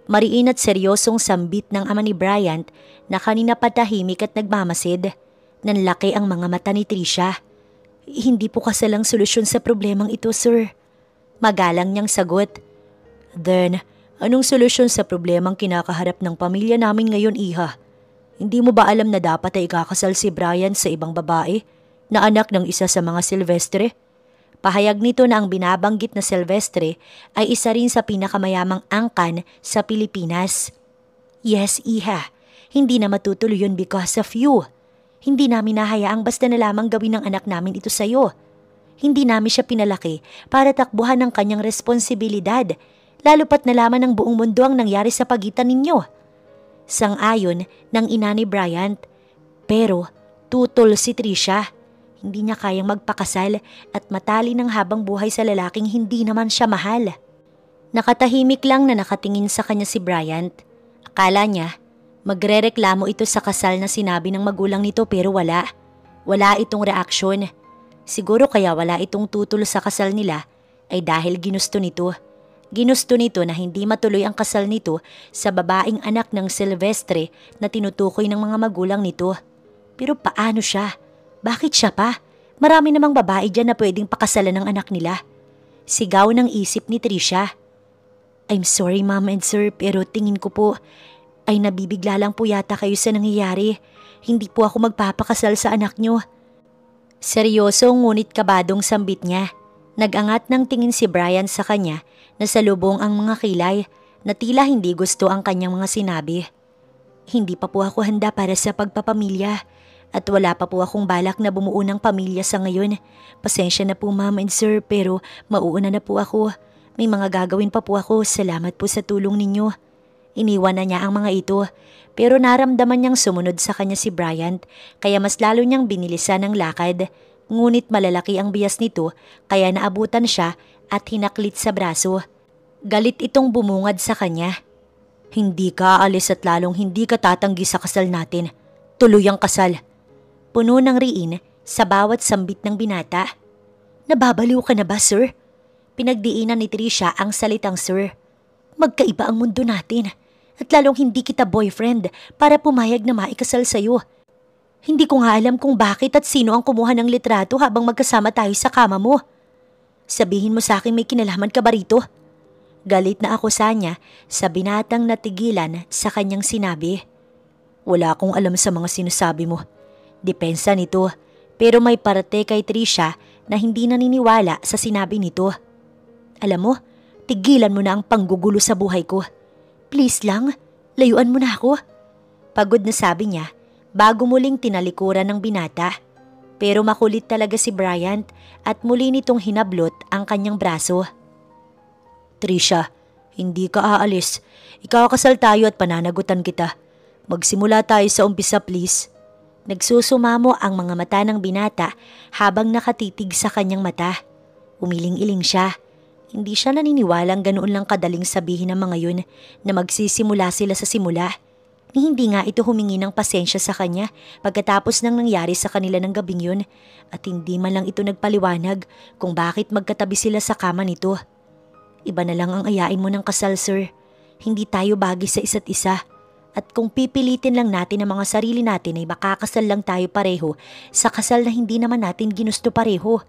Mariin at seryosong sambit ng ama ni Bryant na kanina patahimik at nagmamasid. Nanlaki ang mga mata ni Trisha. Hindi po kasal ang solusyon sa problemang ito, sir. Magalang niyang sagot. Then, anong solusyon sa problemang kinakaharap ng pamilya namin ngayon, iha? Hindi mo ba alam na dapat ay ikakasal si Brian sa ibang babae na anak ng isa sa mga Silvestre? Pahayag nito na ang binabanggit na Silvestre ay isa rin sa pinakamayamang angkan sa Pilipinas. Yes, iha. Hindi na matutuloy yun because of you. Hindi namin nahayaang basta na lamang gawin ng anak namin ito sa'yo. Hindi namin siya pinalaki para takbuhan ng kanyang responsibilidad, lalo pat nalaman ng buong mundo ang nangyari sa pagitan ninyo. Sang-ayon ng ina ni Bryant, pero tutol si Trisha. Hindi niya kayang magpakasal at matali ng habang buhay sa lalaking hindi naman siya mahal. Nakatahimik lang na nakatingin sa kanya si Bryant. Akala niya, magrereklamo ito sa kasal na sinabi ng magulang nito pero wala. Wala itong reaksyon. Siguro kaya wala itong tutol sa kasal nila ay dahil ginusto nito. Ginusto nito na hindi matuloy ang kasal nito sa babaeng anak ng Silvestre na tinutukoy ng mga magulang nito. Pero paano siya? Bakit siya pa? Marami namang babae dyan na pwedeng pakasalan ng anak nila. Sigaw ng isip ni Trisha. I'm sorry ma'am and sir pero tingin ko po ay nabibigla lang po yata kayo sa nangyayari. Hindi po ako magpapakasal sa anak nyo. Seryoso ngunit kabadong sambit niya. Nag-angat ng tingin si Brian sa kanya na salubong ang mga kilay na tila hindi gusto ang kanyang mga sinabi. Hindi pa po ako handa para sa pagpapamilya at wala pa po akong balak na bumuo ng pamilya sa ngayon. Pasensya na po ma'am and sir pero mauuna na po ako. May mga gagawin pa po ako. Salamat po sa tulong ninyo. Iniwan na niya ang mga ito pero naramdaman niyang sumunod sa kanya si Bryant kaya mas lalo niyang binilisan ang lakad. Ngunit malalaki ang bias nito kaya naabutan siya at hinaklit sa braso. Galit itong bumungad sa kanya. Hindi ka aalis at lalong hindi ka tatanggi sa kasal natin. Tuloy ang kasal. Puno ng riin sa bawat sambit ng binata. Nababaliw ka na ba, sir? Pinagdiinan ni Trisha ang salitang sir. Magkaiba ang mundo natin at lalong hindi kita boyfriend para pumayag na maikasal sa'yo. Hindi ko nga alam kung bakit at sino ang kumuha ng litrato habang magkasama tayo sa kama mo. Sabihin mo sa akin may kinalaman ka ba rito? Galit na ako sa niya sa binatang natigilan sa kanyang sinabi. Wala akong alam sa mga sinasabi mo. Depensa nito pero may parte kay Trisha na hindi naniniwala sa sinabi nito. Alam mo, tigilan mo na ang panggugulo sa buhay ko. Please lang, layuan mo na ako. Pagod na sabi niya bago muling tinalikuran ng binata. Pero makulit talaga si Bryant at muli nitong hinablot ang kanyang braso. Trisha, hindi ka aalis. Ikakasal tayo at pananagutan kita. Magsimula tayo sa umpisa please. Nagsusumamo ang mga mata ng binata habang nakatitig sa kanyang mata. Umiling-iling siya. Hindi siya naniniwalang ganoon lang kadaling sabihin ng mga yun na magsisimula sila sa simula. Ni hindi nga ito humingi ng pasensya sa kanya pagkatapos ng nangyari sa kanila ng gabing yun at hindi man lang ito nagpaliwanag kung bakit magkatabi sila sa kama nito. Iba na lang ang ayain mo ng kasal, sir. Hindi tayo bagay sa isa't isa. At kung pipilitin lang natin ang mga sarili natin ay makakasal lang tayo pareho sa kasal na hindi naman natin ginusto pareho.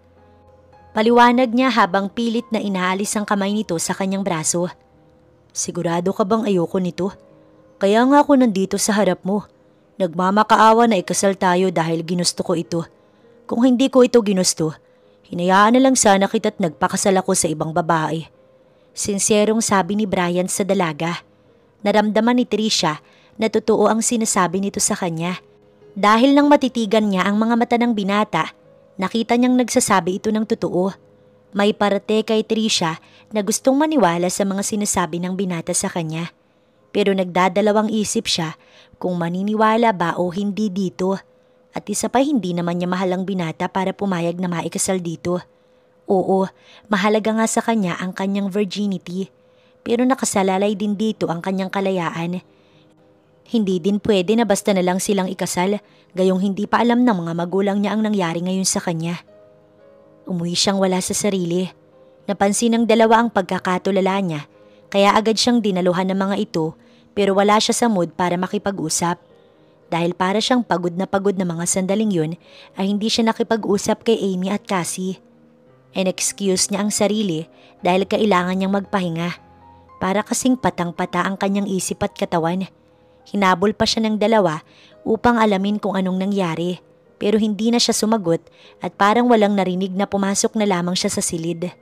Paliwanag niya habang pilit na inaalis ang kamay nito sa kanyang braso. Sigurado ka bang ayoko nito? Kaya nga ako nandito sa harap mo. Nagmamakaawa na ikasal tayo dahil ginusto ko ito. Kung hindi ko ito ginusto, hinayaan na lang sana kita't nagpakasal ako sa ibang babae. Sinserong sabi ni Brian sa dalaga. Naramdaman ni Trisha na totoo ang sinasabi nito sa kanya. Dahil nang matitigan niya ang mga mata ng binata, nakita niyang nagsasabi ito ng totoo. May parte kay Trisha na gustong maniwala sa mga sinasabi ng binata sa kanya. Pero nagdadalawang isip siya kung maniniwala ba o hindi dito. At isa pa hindi naman niya mahal ang binata para pumayag na maikasal dito. Oo, mahalaga nga sa kanya ang kanyang virginity. Pero nakasalalay din dito ang kanyang kalayaan. Hindi din pwede na basta na lang silang ikasal, gayong hindi pa alam ng mga magulang niya ang nangyari ngayon sa kanya. Umuwi siyang wala sa sarili. Napansin ng dalawa ang pagkakatulala niya, kaya agad siyang dinaluhan ng mga ito pero wala siya sa mood para makipag-usap. Dahil para siyang pagod na mga sandaling yun ay hindi siya nakipag-usap kay Amy at Cassie. In-excuse niya ang sarili dahil kailangan niyang magpahinga. Para kasing patang-pata ang kanyang isip at katawan. Hinabol pa siya ng dalawa upang alamin kung anong nangyari pero hindi na siya sumagot at parang walang narinig na pumasok na lamang siya sa silid.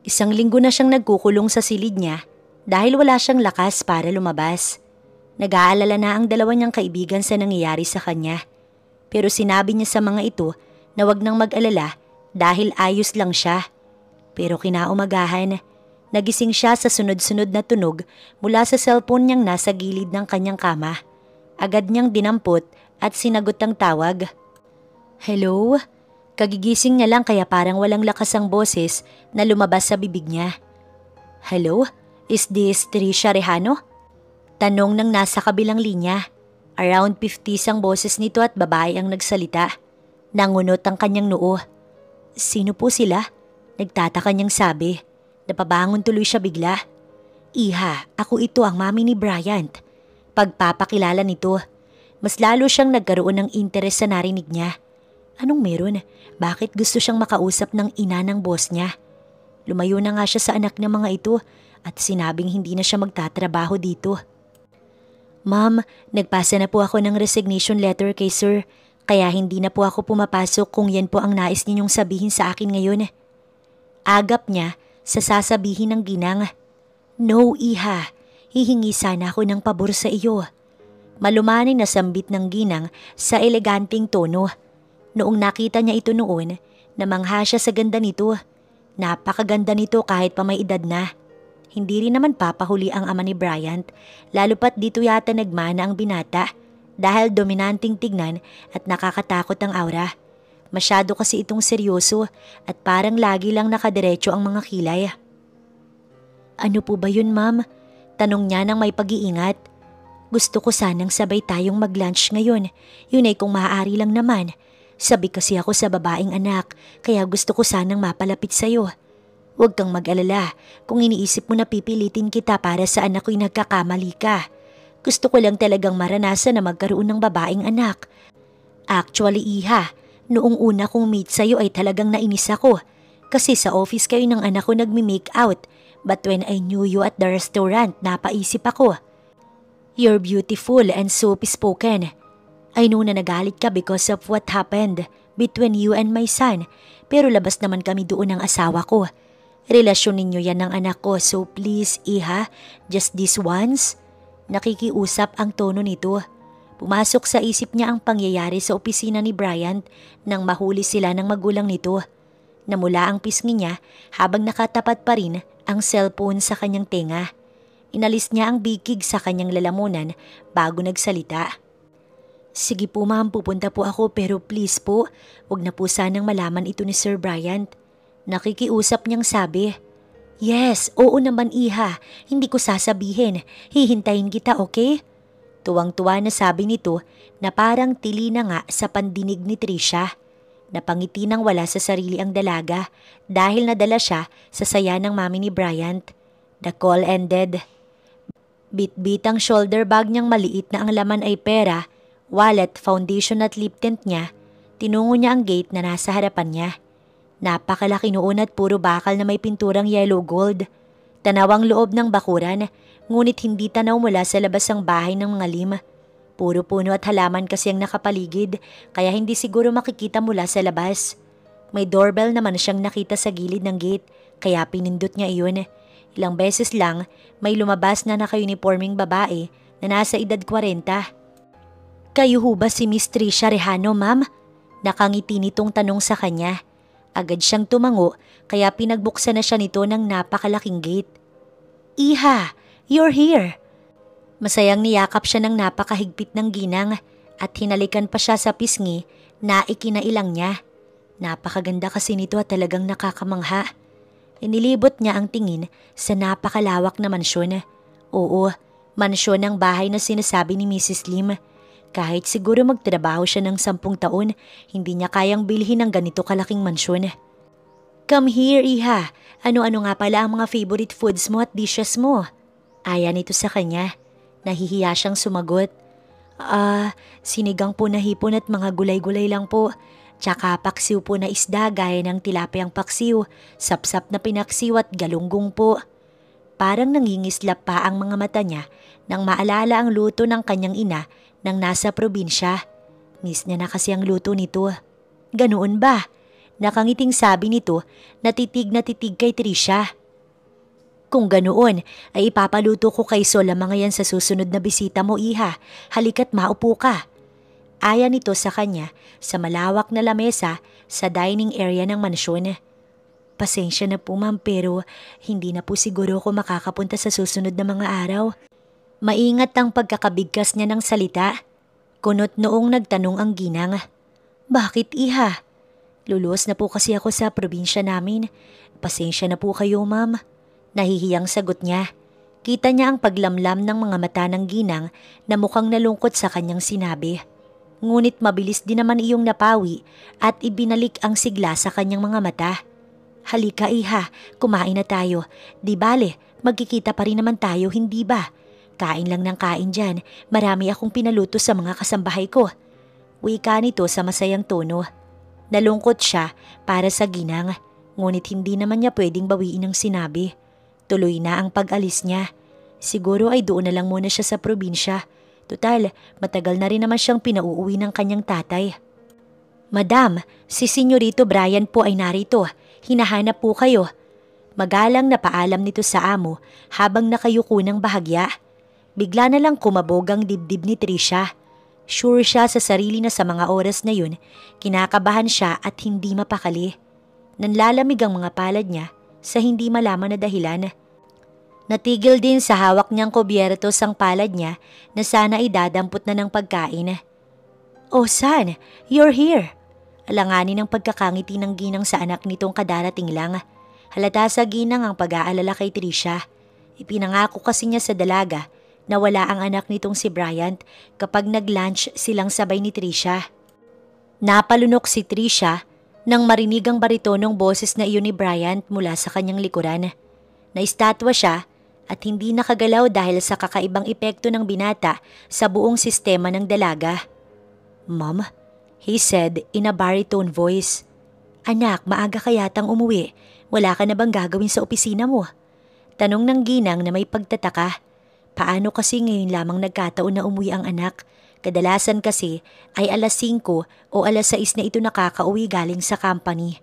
1 linggo na siyang nagkukulong sa silid niya dahil wala siyang lakas para lumabas. Nag-aalala na ang dalawa niyang kaibigan sa nangyayari sa kanya. Pero sinabi niya sa mga ito na wag nang mag-alala dahil ayos lang siya. Pero kinaumagahan, nagising siya sa sunod-sunod na tunog mula sa cellphone niyang nasa gilid ng kanyang kama. Agad niyang dinampot at sinagot ang tawag. Hello? Kagigising niya lang kaya parang walang lakas ang boses na lumabas sa bibig niya. Hello? Is this Trisha Rejano? Tanong ng nasa kabilang linya. Around 50 ang boses nito at babae ang nagsalita. Nangunot ang kanyang noo. Sino po sila? Nagtataka niyang sabi. Napabangon tuloy siya bigla. Iha, ako ito ang mami ni Bryant. Pagpapakilala nito. Mas lalo siyang nagkaroon ng interes sa narinig niya. Anong meron? Bakit gusto siyang makausap ng ina ng boss niya? Lumayo na nga siya sa anak ng mga ito at sinabing hindi na siya magtatrabaho dito. Ma'am, nagpasa na po ako ng resignation letter kay sir, kaya hindi na po ako pumapasok kung yan po ang nais ninyong sabihin sa akin ngayon. Agap niya sa sasabihin ng ginang. No, iha, hihingi sana ako ng pabor sa iyo. Malumanay na sambit ng ginang sa eleganteng tono. Noong nakita niya ito noon, namangha siya sa ganda nito. Napakaganda nito kahit pa may edad na. Hindi rin naman papahuli ang ama ni Bryant, lalo pat dito yata nagmana ang binata dahil dominanting tignan at nakakatakot ang aura. Masyado kasi itong seryoso at parang lagi lang nakadiretso ang mga kilay. Ano po ba yun, ma'am? Tanong niya nang may pag-iingat. Gusto ko sanang sabay tayong mag-lunch ngayon. Yun ay kung maaari lang naman. Sabi kasi ako sa babaeng anak, kaya gusto ko sanang mapalapit sa'yo. Huwag kang mag-alala kung iniisip mo na pipilitin kita para sa anak ko'y nagkakamali ka. Gusto ko lang talagang maranasan na magkaroon ng babaeng anak. Actually, iha, noong una kong meet sa'yo ay talagang nainis ako. Kasi sa office kayo ng anak ko nagmi-make out. But when I knew you at the restaurant, napaisip ako. You're beautiful and soft-spoken. I know na nagalit ka because of what happened between you and my son, pero labas naman kami doon ng asawa ko. Relasyon ninyo yan ng anak ko, so please, iha, just this once. Nakikiusap ang tono nito. Pumasok sa isip niya ang pangyayari sa opisina ni Bryant nang mahuli sila ng magulang nito. Namula ang pisngi niya habang nakatapat pa rin ang cellphone sa kanyang tenga. Inalis niya ang bikig sa kanyang lalamunan bago nagsalita. Sige po ma'am, pupunta po ako pero please po, wag na po sanang malaman ito ni Sir Bryant. Nakikiusap niyang sabi. Yes, oo naman iha, hindi ko sasabihin, hihintayin kita, okay? Tuwang-tuwa na sabi nito na parang tili na nga sa pandinig ni Trisha. Napangiti nang wala sa sarili ang dalaga dahil nadala siya sa saya ng mami ni Bryant. The call ended. Bit-bit ang shoulder bag niyang maliit na ang laman ay pera, wallet, foundation at lip tint niya. Tinungo niya ang gate na nasa harapan niya. Napakalaki noon at puro bakal na may pinturang yellow gold. Tanaw ang loob ng bakuran, ngunit hindi tanaw mula sa labas ang bahay ng mga lima. Puro puno at halaman kasi ang nakapaligid, kaya hindi siguro makikita mula sa labas. May doorbell naman siyang nakita sa gilid ng gate, kaya pinindot niya iyon. Ilang beses lang, may lumabas na naka-uniforming babae na nasa edad 40. Kayo ho ba si Miss Trisha Rejano, ma'am? Nakangiti nitong tanong sa kanya. Agad siyang tumango kaya pinagbuksan na siya nito ng napakalaking gate. Iha, you're here! Masayang niyakap siya ng napakahigpit ng ginang at hinalikan pa siya sa pisngi na ikinailang niya. Napakaganda kasi nito at talagang nakakamangha. Inilibot niya ang tingin sa napakalawak na mansyon. Oo, mansyon ng bahay na sinasabi ni Mrs. Lim. Kahit siguro magtrabaho siya ng 10 taon, hindi niya kayang bilhin ng ganito kalaking mansyon. Come here, iha. Ano-ano nga pala ang mga favorite foods mo at dishes mo? Aya nito sa kanya. Nahihiya siyang sumagot. Sinigang po na hipon at mga gulay-gulay lang po. Tsaka paksiw po na isda gaya ng tilapiyang paksiw, sapsap na pinaksiw at galunggong po. Parang nangingislap pa ang mga mata niya nang maalala ang luto ng kanyang ina nang nasa probinsya. Miss niya na kasi ang luto nito. Ganoon ba? Nakangiting sabi nito na titig kay Trisha. Kung ganoon, ay ipapaluto ko kay Sol ang mga yan sa susunod na bisita mo, iha. Halika't maupo ka. Aya nito sa kanya sa malawak na lamesa sa dining area ng mansyon. Pasensya na po ma'am pero hindi na po siguro ako makakapunta sa susunod na mga araw. Maingat ang pagkakabigkas niya ng salita. Kunot noong nagtanong ang ginang. Bakit iha? Luluwas na po kasi ako sa probinsya namin. Pasensya na po kayo ma'am. Nahihiyang sagot niya. Kita niya ang paglamlam ng mga mata ng ginang na mukhang nalungkot sa kanyang sinabi. Ngunit mabilis din naman iyong napawi at ibinalik ang sigla sa kanyang mga mata. Halika iha, kumain na tayo. Di bale, magkikita pa rin naman tayo, hindi ba? Kain lang ng kain dyan, marami akong pinaluto sa mga kasambahay ko. Wika nito sa masayang tono. Nalungkot siya para sa ginang, ngunit hindi naman niya pwedeng bawiin ang sinabi. Tuloy na ang pag-alis niya. Siguro ay doon na lang muna siya sa probinsya. Tutal, matagal na rin naman siyang pinauuwi ng kanyang tatay. Madam, si Senyorito Brian po ay narito. Hinahanap po kayo. Magalang na paalam nito sa amo habang nakayuko ng bahagya. Bigla na lang kumabog ang dibdib ni Trisha. Sure siya sa sarili na sa mga oras na yun, kinakabahan siya at hindi mapakali. Nanlalamig ang mga palad niya sa hindi malaman na dahilan. Natigil din sa hawak niyang kubyerto sang palad niya na sana idadampot na ng pagkain. Oh son, you're here. Alanganin ang pagkakangiti ng ginang sa anak nitong kadarating lang. Halata sa ginang ang pag-aalala kay Trisha. Ipinangako kasi niya sa dalaga na wala ang anak nitong si Bryant kapag nag-lunch silang sabay ni Trisha. Napalunok si Trisha nang marinig ang baritonong boses na iyon ni Bryant mula sa kanyang likuran. Naistatwa siya at hindi nakagalaw dahil sa kakaibang epekto ng binata sa buong sistema ng dalaga. Mom, he said in a baritone voice. Anak, maaga ka yatang umuwi. Wala ka na bang gagawin sa opisina mo? Tanong ng ginang na may pagtataka. Paano kasi ngayon lamang nagkataon na umuwi ang anak? Kadalasan kasi ay alas 5 o alas 6 na ito nakakauwi galing sa company.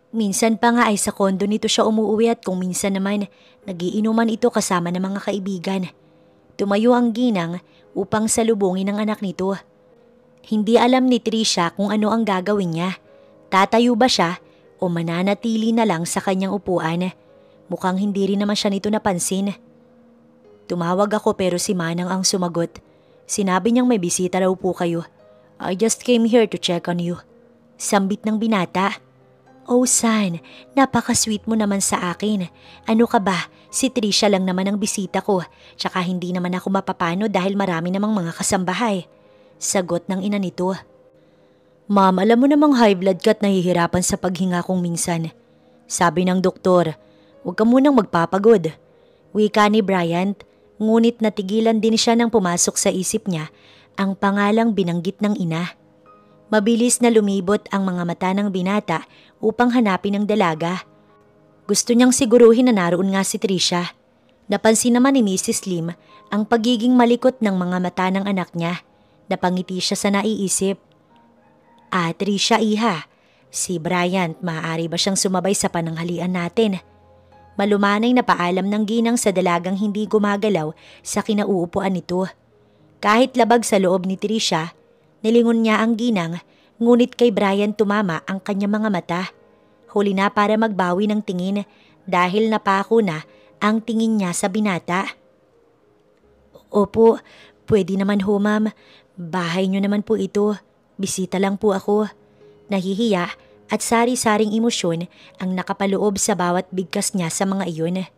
Minsan pa nga ay sa kondo nito siya umuwi at kung minsan naman nagiinuman ito kasama ng mga kaibigan. Tumayo ang ginang upang salubungin ang anak nito. Hindi alam ni Trisha kung ano ang gagawin niya. Tatayo ba siya o mananatili na lang sa kanyang upuan? Mukhang hindi rin naman siya nito napansin. Tumawag ako pero si Manang ang sumagot. Sinabi niyang may bisita raw po kayo. I just came here to check on you. Sambit ng binata. Oh son, napaka-sweet mo naman sa akin. Ano ka ba? Si Trisha lang naman ang bisita ko. Tsaka hindi naman ako mapapano dahil marami namang mga kasambahay. Sagot ng ina nito. Ma'am, alam mo namang high blood ka at nahihirapan sa paghinga kong minsan. Sabi ng doktor, huwag ka munang magpapagod. Wika ni Bryant, ngunit natigilan din siya nang pumasok sa isip niya ang pangalang binanggit ng ina. Mabilis na lumibot ang mga mata ng binata upang hanapin ang dalaga. Gusto niyang siguruhin na naroon nga si Trisha. Napansin naman ni Mrs. Lim ang pagiging malikot ng mga mata ng anak niya. Napangiti siya sa naiisip. Trisha iha, si Bryant maaari ba siyang sumabay sa pananghalian natin? Malumanay na paalam ng ginang sa dalagang hindi gumagalaw sa kinauupuan nito. Kahit labag sa loob ni Trisha, nilingon niya ang ginang, ngunit kay Brian tumama ang kanyang mga mata. Huli na para magbawi ng tingin dahil napako na ang tingin niya sa binata. Opo, pwede naman ho ma'am. Bahay niyo naman po ito. Bisita lang po ako. Nahihiya at sari-saring emosyon ang nakapaloob sa bawat bigkas niya sa mga iyon.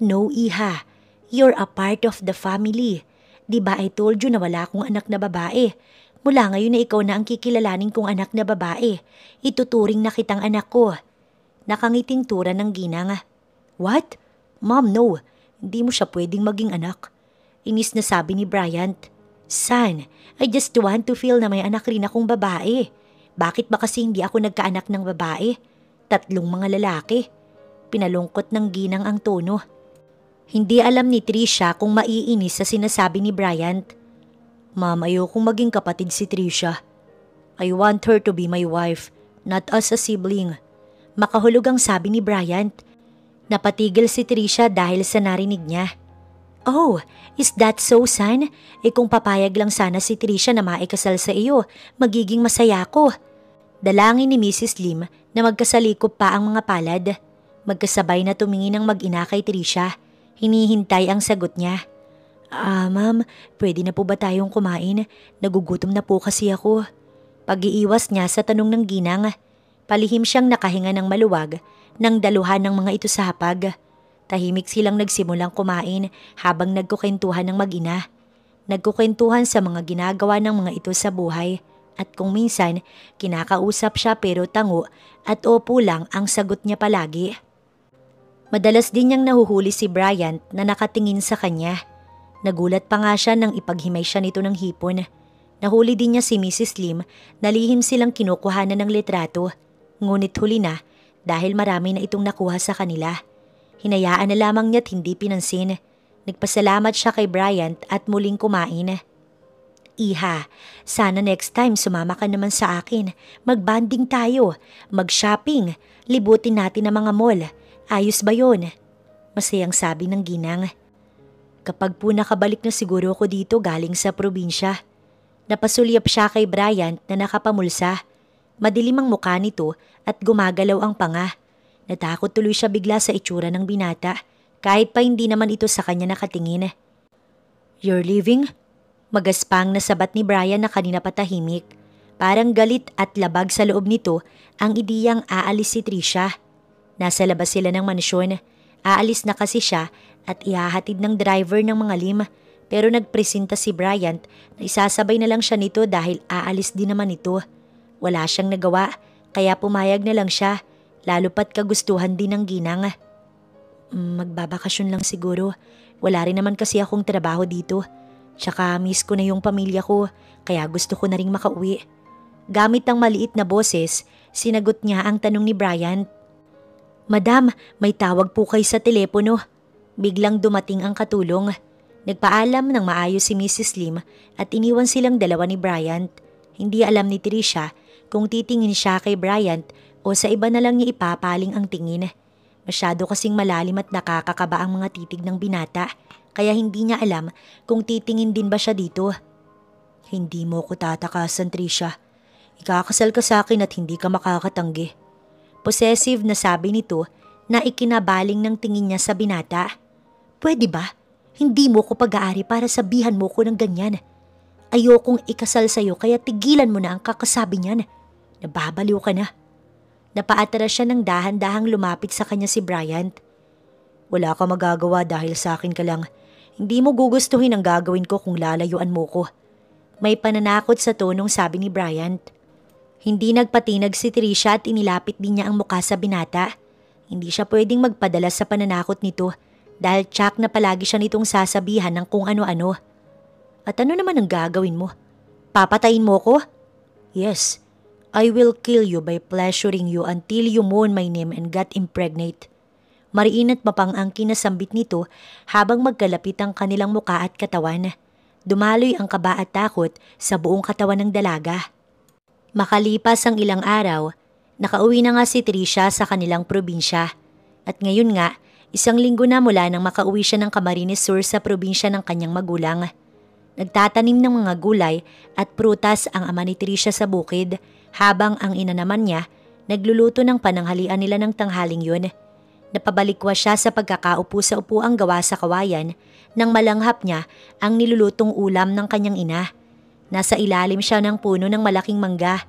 No iha, you're a part of the family. Diba I told you na wala akong anak na babae? Mula ngayon na ikaw na ang kikilalanin kong anak na babae. Ituturing na kitang anak ko. Nakangiting tura ng ginang. What? Mom, no. Hindi mo siya pwedeng maging anak. Inis na sabi ni Bryant. Son, I just want to feel na may anak rin akong babae. Bakit ba kasi hindi ako nagkaanak ng babae? 3 mga lalaki. Pinalungkot ng ginang ang tono. Hindi alam ni Trisha kung maiinis sa sinasabi ni Bryant. Ma'am, ayokong maging kapatid si Trisha. I want her to be my wife, not as a sibling. Makahulog ang sabi ni Bryant. Napatigil si Trisha dahil sa narinig niya. Oh, is that so, son? Kung papayag lang sana si Trisha na maikasal sa iyo, magiging masaya ko. Dalangin ni Mrs. Lim na magkasalikop pa ang mga palad. Magkasabay na tumingin ang mag-ina kay Trisha. Hinihintay ang sagot niya. Ma'am, pwede na po ba tayong kumain? Nagugutom na po kasi ako. Pag-iiwas niya sa tanong ng ginang, palihim siyang nakahinga ng maluwag nang daluhan ng mga ito sa hapag. Tahimik silang nagsimulang kumain habang nagkukwentuhan ng mag-ina. Nagkukwentuhan sa mga ginagawa ng mga ito sa buhay at kung minsan kinakausap siya pero tango at opo lang ang sagot niya palagi. Madalas din niyang nahuhuli si Bryant na nakatingin sa kanya. Nagulat pa nga siya nang ipaghimay siya nito ng hipon. Nahuli din niya si Mrs. Lim na lihim silang kinukuhanan ng litrato. Ngunit huli na dahil marami na itong nakuha sa kanila. Hinayaan na lamang niya't hindi pinansin. Nagpasalamat siya kay Bryant at muling kumain. Iha, sana next time sumama ka naman sa akin. Magbanding tayo, mag-shopping, libutin natin ang mga mall. Ayos ba yun? Masayang sabi ng ginang. Kapag po nakabalik na siguro ako dito galing sa probinsya. Napasulyap siya kay Bryant na nakapamulsa. Madilim ang mukha nito at gumagalaw ang panga. Natakot tuloy siya bigla sa itsura ng binata kahit pa hindi naman ito sa kanya nakatingin. You're leaving? Magaspang na sabat ni Brian na kanina patahimik. Parang galit at labag sa loob nito ang ideyang aalis si Trisha. Nasa labas sila ng mansyon. Aalis na kasi siya at ihahatid ng driver ng mga Lim. Pero nagpresenta si Bryant na isasabay na lang siya nito dahil aalis din naman ito. Wala siyang nagawa kaya pumayag na lang siya, lalo pat kagustuhan din ng ginang. Magbabakasyon lang siguro. Wala rin naman kasi akong trabaho dito. Tsaka miss ko na yung pamilya ko kaya gusto ko na ring makauwi. Gamit ang maliit na boses, sinagot niya ang tanong ni Bryant. Madam, may tawag po kayo sa telepono. Biglang dumating ang katulong. Nagpaalam ng maayos si Mrs. Lim at iniwan silang dalawa ni Bryant. Hindi alam ni Trisha kung titingin siya kay Bryant o sa iba na lang niya ipapaling ang tingin. Masyado kasing malalim at nakakakaba ang mga titig ng binata kaya hindi niya alam kung titingin din ba siya dito. Hindi mo ko tatakasan, Trisha. Ikakasal ka sa akin at hindi ka makakatanggi. Possessive na sabi nito na ikinabaling ng tingin niya sa binata. Pwede ba? Hindi mo ko pag-aari para sabihan mo ko ng ganyan. Ayokong ikasal sa'yo kaya tigilan mo na ang kakasabi niyan. Nababaliw ka na. Napaatras siya ng dahan-dahang lumapit sa kanya si Bryant. Wala ka magagawa dahil sa akin ka lang. Hindi mo gugustuhin ang gagawin ko kung lalayuan mo ko. May pananakot sa tonong sabi ni Bryant. Hindi nagpatinag si Trisha at inilapit din niya ang mukha sa binata. Hindi siya pwedeng magpadala sa pananakot nito dahil tsak na palagi siya nitong sasabihan ng kung ano-ano. At ano naman ang gagawin mo? Papatayin mo ko? Yes, I will kill you by pleasuring you until you moan my name and get impregnate. Mariin at mapang-angkin na sambit nito habang magkalapit ang kanilang muka at katawan. Dumaloy ang kaba at takot sa buong katawan ng dalaga. Makalipas ang ilang araw, nakauwi na nga si Trisha sa kanilang probinsya. At ngayon nga, 1 linggo na mula nang makauwi siya ng Camarines Sur sa probinsya ng kanyang magulang. Nagtatanim ng mga gulay at prutas ang ama ni Trisha sa bukid habang ang ina naman niya nagluluto ng pananghalian nila ng tanghaling yun. Napabalikwa siya sa pagkakaupo sa upuang gawa sa kawayan nang malanghap niya ang nilulutong ulam ng kanyang ina. Nasa ilalim siya ng puno ng malaking mangga.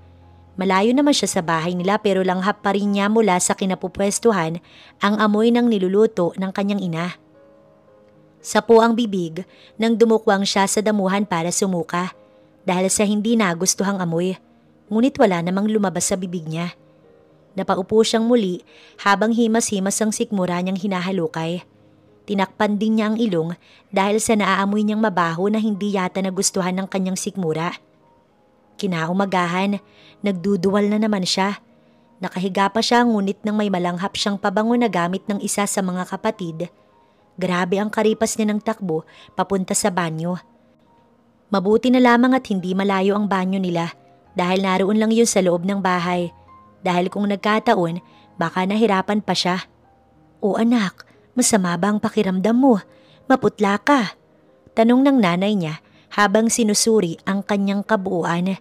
Malayo naman siya sa bahay nila pero langhap pa rin niya mula sa kinapupwestuhan ang amoy ng niluluto ng kanyang ina. Sapo ang bibig nang dumukwang siya sa damuhan para sumuka dahil sa hindi nagustuhang amoy, ngunit wala namang lumabas sa bibig niya. Napaupo siyang muli habang himas-himas ang sikmura niyang hinahalukay. Tinakpan din niya ang ilong dahil sa naaamoy niyang mabaho na hindi yata nagustuhan ng kanyang sikmura. Kinaumagahan, nagduduwal na naman siya. Nakahiga pa siya ngunit nang may malanghap siyang pabango na gamit ng isa sa mga kapatid. Grabe ang karipas niya ng takbo papunta sa banyo. Mabuti na lamang at hindi malayo ang banyo nila dahil naroon lang yun sa loob ng bahay. Dahil kung nagkataon, baka nahirapan pa siya. "O anak, masama ba ang pakiramdam mo? Maputla ka?" Tanong ng nanay niya habang sinusuri ang kanyang kabuuan.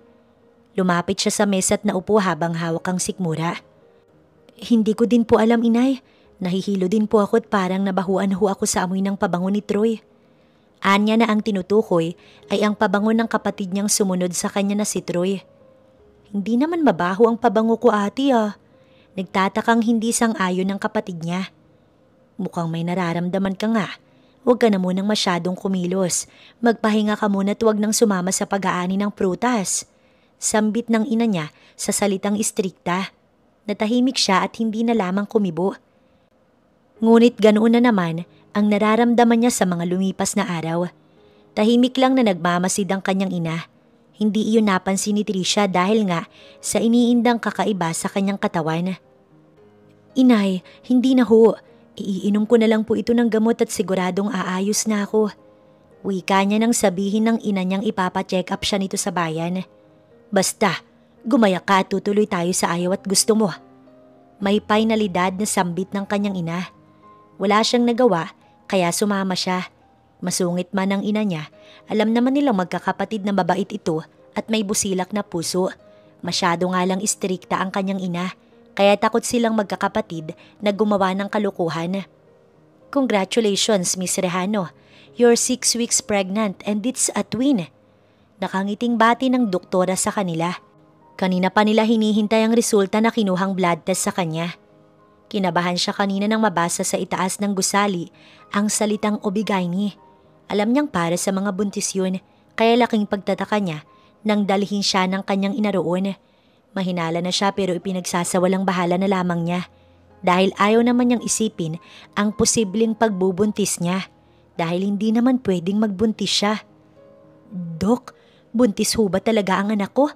Lumapit siya sa mesa at naupo habang hawak ang sikmura. "Hindi ko din po alam, inay. Nahihilo din po ako at parang nabahuan ho ako sa amoy ng pabango ni Troy." Anya na ang tinutukoy ay ang pabango ng kapatid niyang sumunod sa kanya na si Troy. "Hindi naman mabaho ang pabango ko, ate ah." Nagtatakang hindi sang-ayon ng kapatid niya. "Mukhang may nararamdaman ka nga. Huwag ka na munang masyadong kumilos. Magpahinga ka muna at huwag nang sumama sa pag-aani ng prutas." Sambit ng ina niya sa salitang istrikta. Natahimik siya at hindi na lamang kumibo. Ngunit ganoon na naman ang nararamdaman niya sa mga lumipas na araw. Tahimik lang na nagmamasid ang kanyang ina. Hindi iyon napansin ni Tricia dahil nga sa iniindang kakaiba sa kanyang katawan. "Inay, hindi na ho. Iinom ko na lang po ito ng gamot at siguradong aayos na ako." Wika niya nang sabihin ng ina niyang ipapacheck up siya nito sa bayan. "Basta, gumaya ka at tutuloy tayo sa ayaw at gusto mo." May painalidad na sambit ng kanyang ina. Wala siyang nagawa kaya sumama siya. Masungit man ang ina niya, alam naman nilang magkakapatid na mabait ito at may busilak na puso. Masyado nga lang istrikta ang kanyang ina, kaya takot silang magkakapatid na gumawa ng kalukuhan. "Congratulations, Miss Rehano. You're 6 weeks pregnant and it's a twin." Nakangiting bati ng doktora sa kanila. Kanina pa nila hinihintay ang resulta na kinuhang blood test sa kanya. Kinabahan siya kanina nang mabasa sa itaas ng gusali ang salitang obigaini. Alam niyang para sa mga buntis yun, kaya laking pagtataka niya nang dalhin siya ng kanyang inaroon. Mahinala na siya pero ipinagsasawalang bahala na lamang niya dahil ayaw naman niyang isipin ang posibleng pagbubuntis niya dahil hindi naman pwedeng magbuntis siya. "Dok, buntis ho ba talaga ang anak ko?"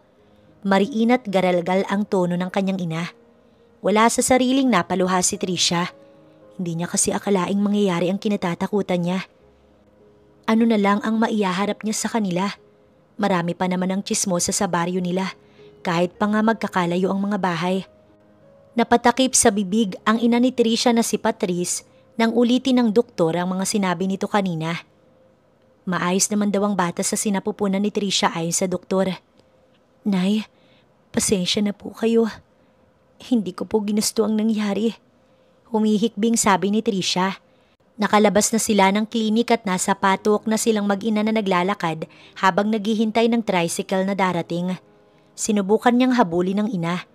Mariinat garalgal ang tono ng kanyang ina. Wala sa sariling napaluha si Tricia. Hindi niya kasi akalaing mangyayari ang kinatatakutan niya. Ano na lang ang maihaharap niya sa kanila? Marami pa naman ang tsismosa sa baryo nila, kahit pa nga magkakalayo ang mga bahay. Napatakip sa bibig ang ina ni Tricia na si Patrice nang ulitin ng doktor ang mga sinabi nito kanina. Maayos naman daw ang bata sa sinapupunan ni Tricia ayon sa doktor. "Nay, pasensya na po kayo. Hindi ko po ginusto ang nangyari." Humihikbing sabi ni Tricia. Nakalabas na sila ng klinik at nasa patok na silang mag-ina na naglalakad habang naghihintay ng tricycle na darating. Sinubukan niyang habulin ng ina.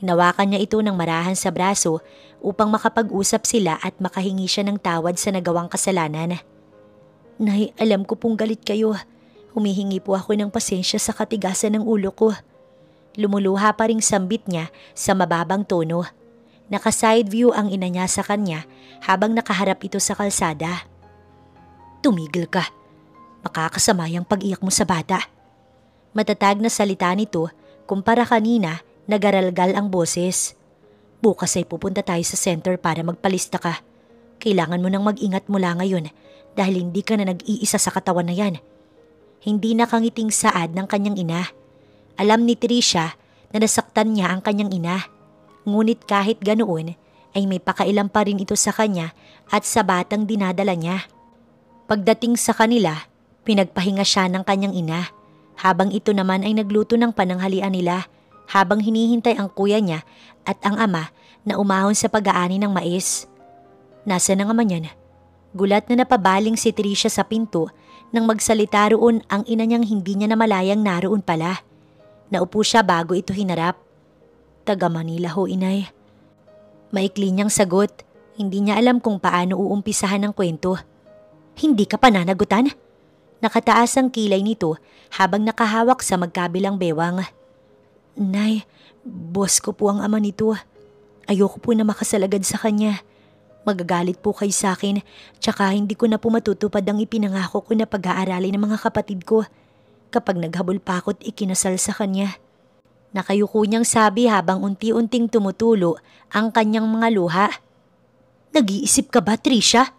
Hinawakan niya ito ng marahan sa braso upang makapag-usap sila at makahingi siya ng tawad sa nagawang kasalanan. "Nay, alam ko pong galit kayo. Humihingi po ako ng pasensya sa katigasan ng ulo ko." Lumuluha pa ring sambit niya sa mababang tono. Naka-side view ang ina niya sa kanya habang nakaharap ito sa kalsada. "Tumigil ka. Makakasama yung pag-iyak mo sa bata." Matatag na salita nito kumpara kanina nagaralgal ang boses. "Bukas ay pupunta tayo sa center para magpalista ka. Kailangan mo nang mag-ingat mula ngayon dahil hindi ka na nag-iisa sa katawan na yan." Hindi nakangiting saad ng kanyang ina. Alam ni Tricia na nasaktan niya ang kanyang ina. Ngunit kahit ganoon ay may pakailam pa rin ito sa kanya at sa batang dinadala niya. Pagdating sa kanila, pinagpahinga siya ng kanyang ina habang ito naman ay nagluto ng pananghalian nila habang hinihintay ang kuya niya at ang ama na umahon sa pag-aani ng mais. "Nasa na nga man yan?" Gulat na napabaling si Tricia sa pinto nang magsalita roon ang ina niyang hindi niya namalayang naroon pala. Naupo siya bago ito hinarap. "Taga Manila ho, inay." Maikli niyang sagot. Hindi niya alam kung paano uumpisahan ang kwento. "Hindi ka pananagutan?" Nakataas ang kilay nito habang nakahawak sa magkabilang bewang. "Nay, boss ko po ang ama nito." Ayoko po na makasalagad sa kanya. Magagalit po kayo sa akin, tsaka hindi ko na po matutupad ang ipinangako ko na pag-aaralin ng mga kapatid ko kapag naghabol pa ako't ikinasal sa kanya. Nakayuko niyang sabi habang unti-unting tumutulo ang kanyang mga luha. Nag-iisip ka ba, Trisha?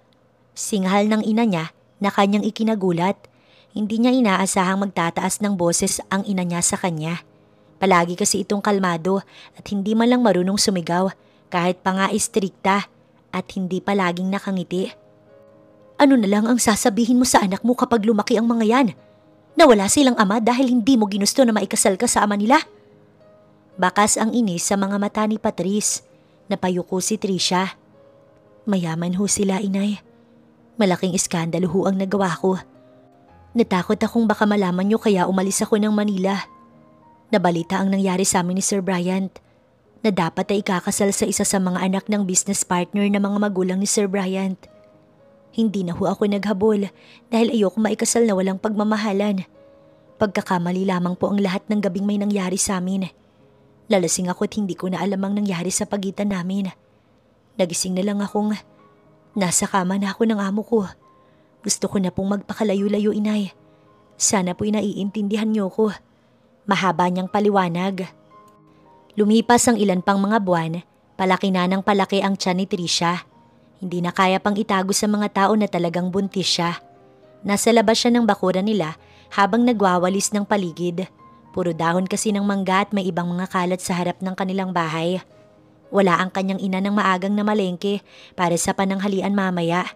Singhal ng ina niya na kanyang ikinagulat. Hindi niya inaasahang magtataas ng boses ang ina niya sa kanya. Palagi kasi itong kalmado at hindi man lang marunong sumigaw kahit pa nga istrikta at hindi palaging nakangiti. Ano na lang ang sasabihin mo sa anak mo kapag lumaki ang mga yan? Nawala silang ama dahil hindi mo ginusto na maikasal ka sa ama nila? Bakas ang inis sa mga mata ni Patrice. Napayuko si Trisha. Mayaman ho sila, inay. Malaking iskandalo ho ang nagawa ko. Natakot akong baka malaman niyo kaya umalis ako ng Manila. Nabalita ang nangyari sa amin ni Sir Bryant na dapat ay ikakasal sa isa sa mga anak ng business partner na mga magulang ni Sir Bryant. Hindi na ho ako naghabol dahil ayoko maikasal na walang pagmamahalan. Pagkakamali lamang po ang lahat ng gabing may nangyari sa amin. Lalasing ako at hindi ko na alam ang nangyari sa pagitan namin. Nagising na lang akong nasa kama na ako ng amo ko. Gusto ko na pong magpakalayo-layo, inay. Sana po'y naiintindihan niyo ko. Mahaba niyang paliwanag. Lumipas ang ilan pang mga buwan, palaki na ng palaki ang tiyan ni Trisha. Hindi na kaya pang itago sa mga tao na talagang buntis siya. Nasa labas siya ng bakuran nila habang nagwawalis ng paligid. Puro dahon kasi ng mangga at may ibang mga kalat sa harap ng kanilang bahay. Wala ang kanyang ina ng maagang namalengke para sa pananghalian mamaya.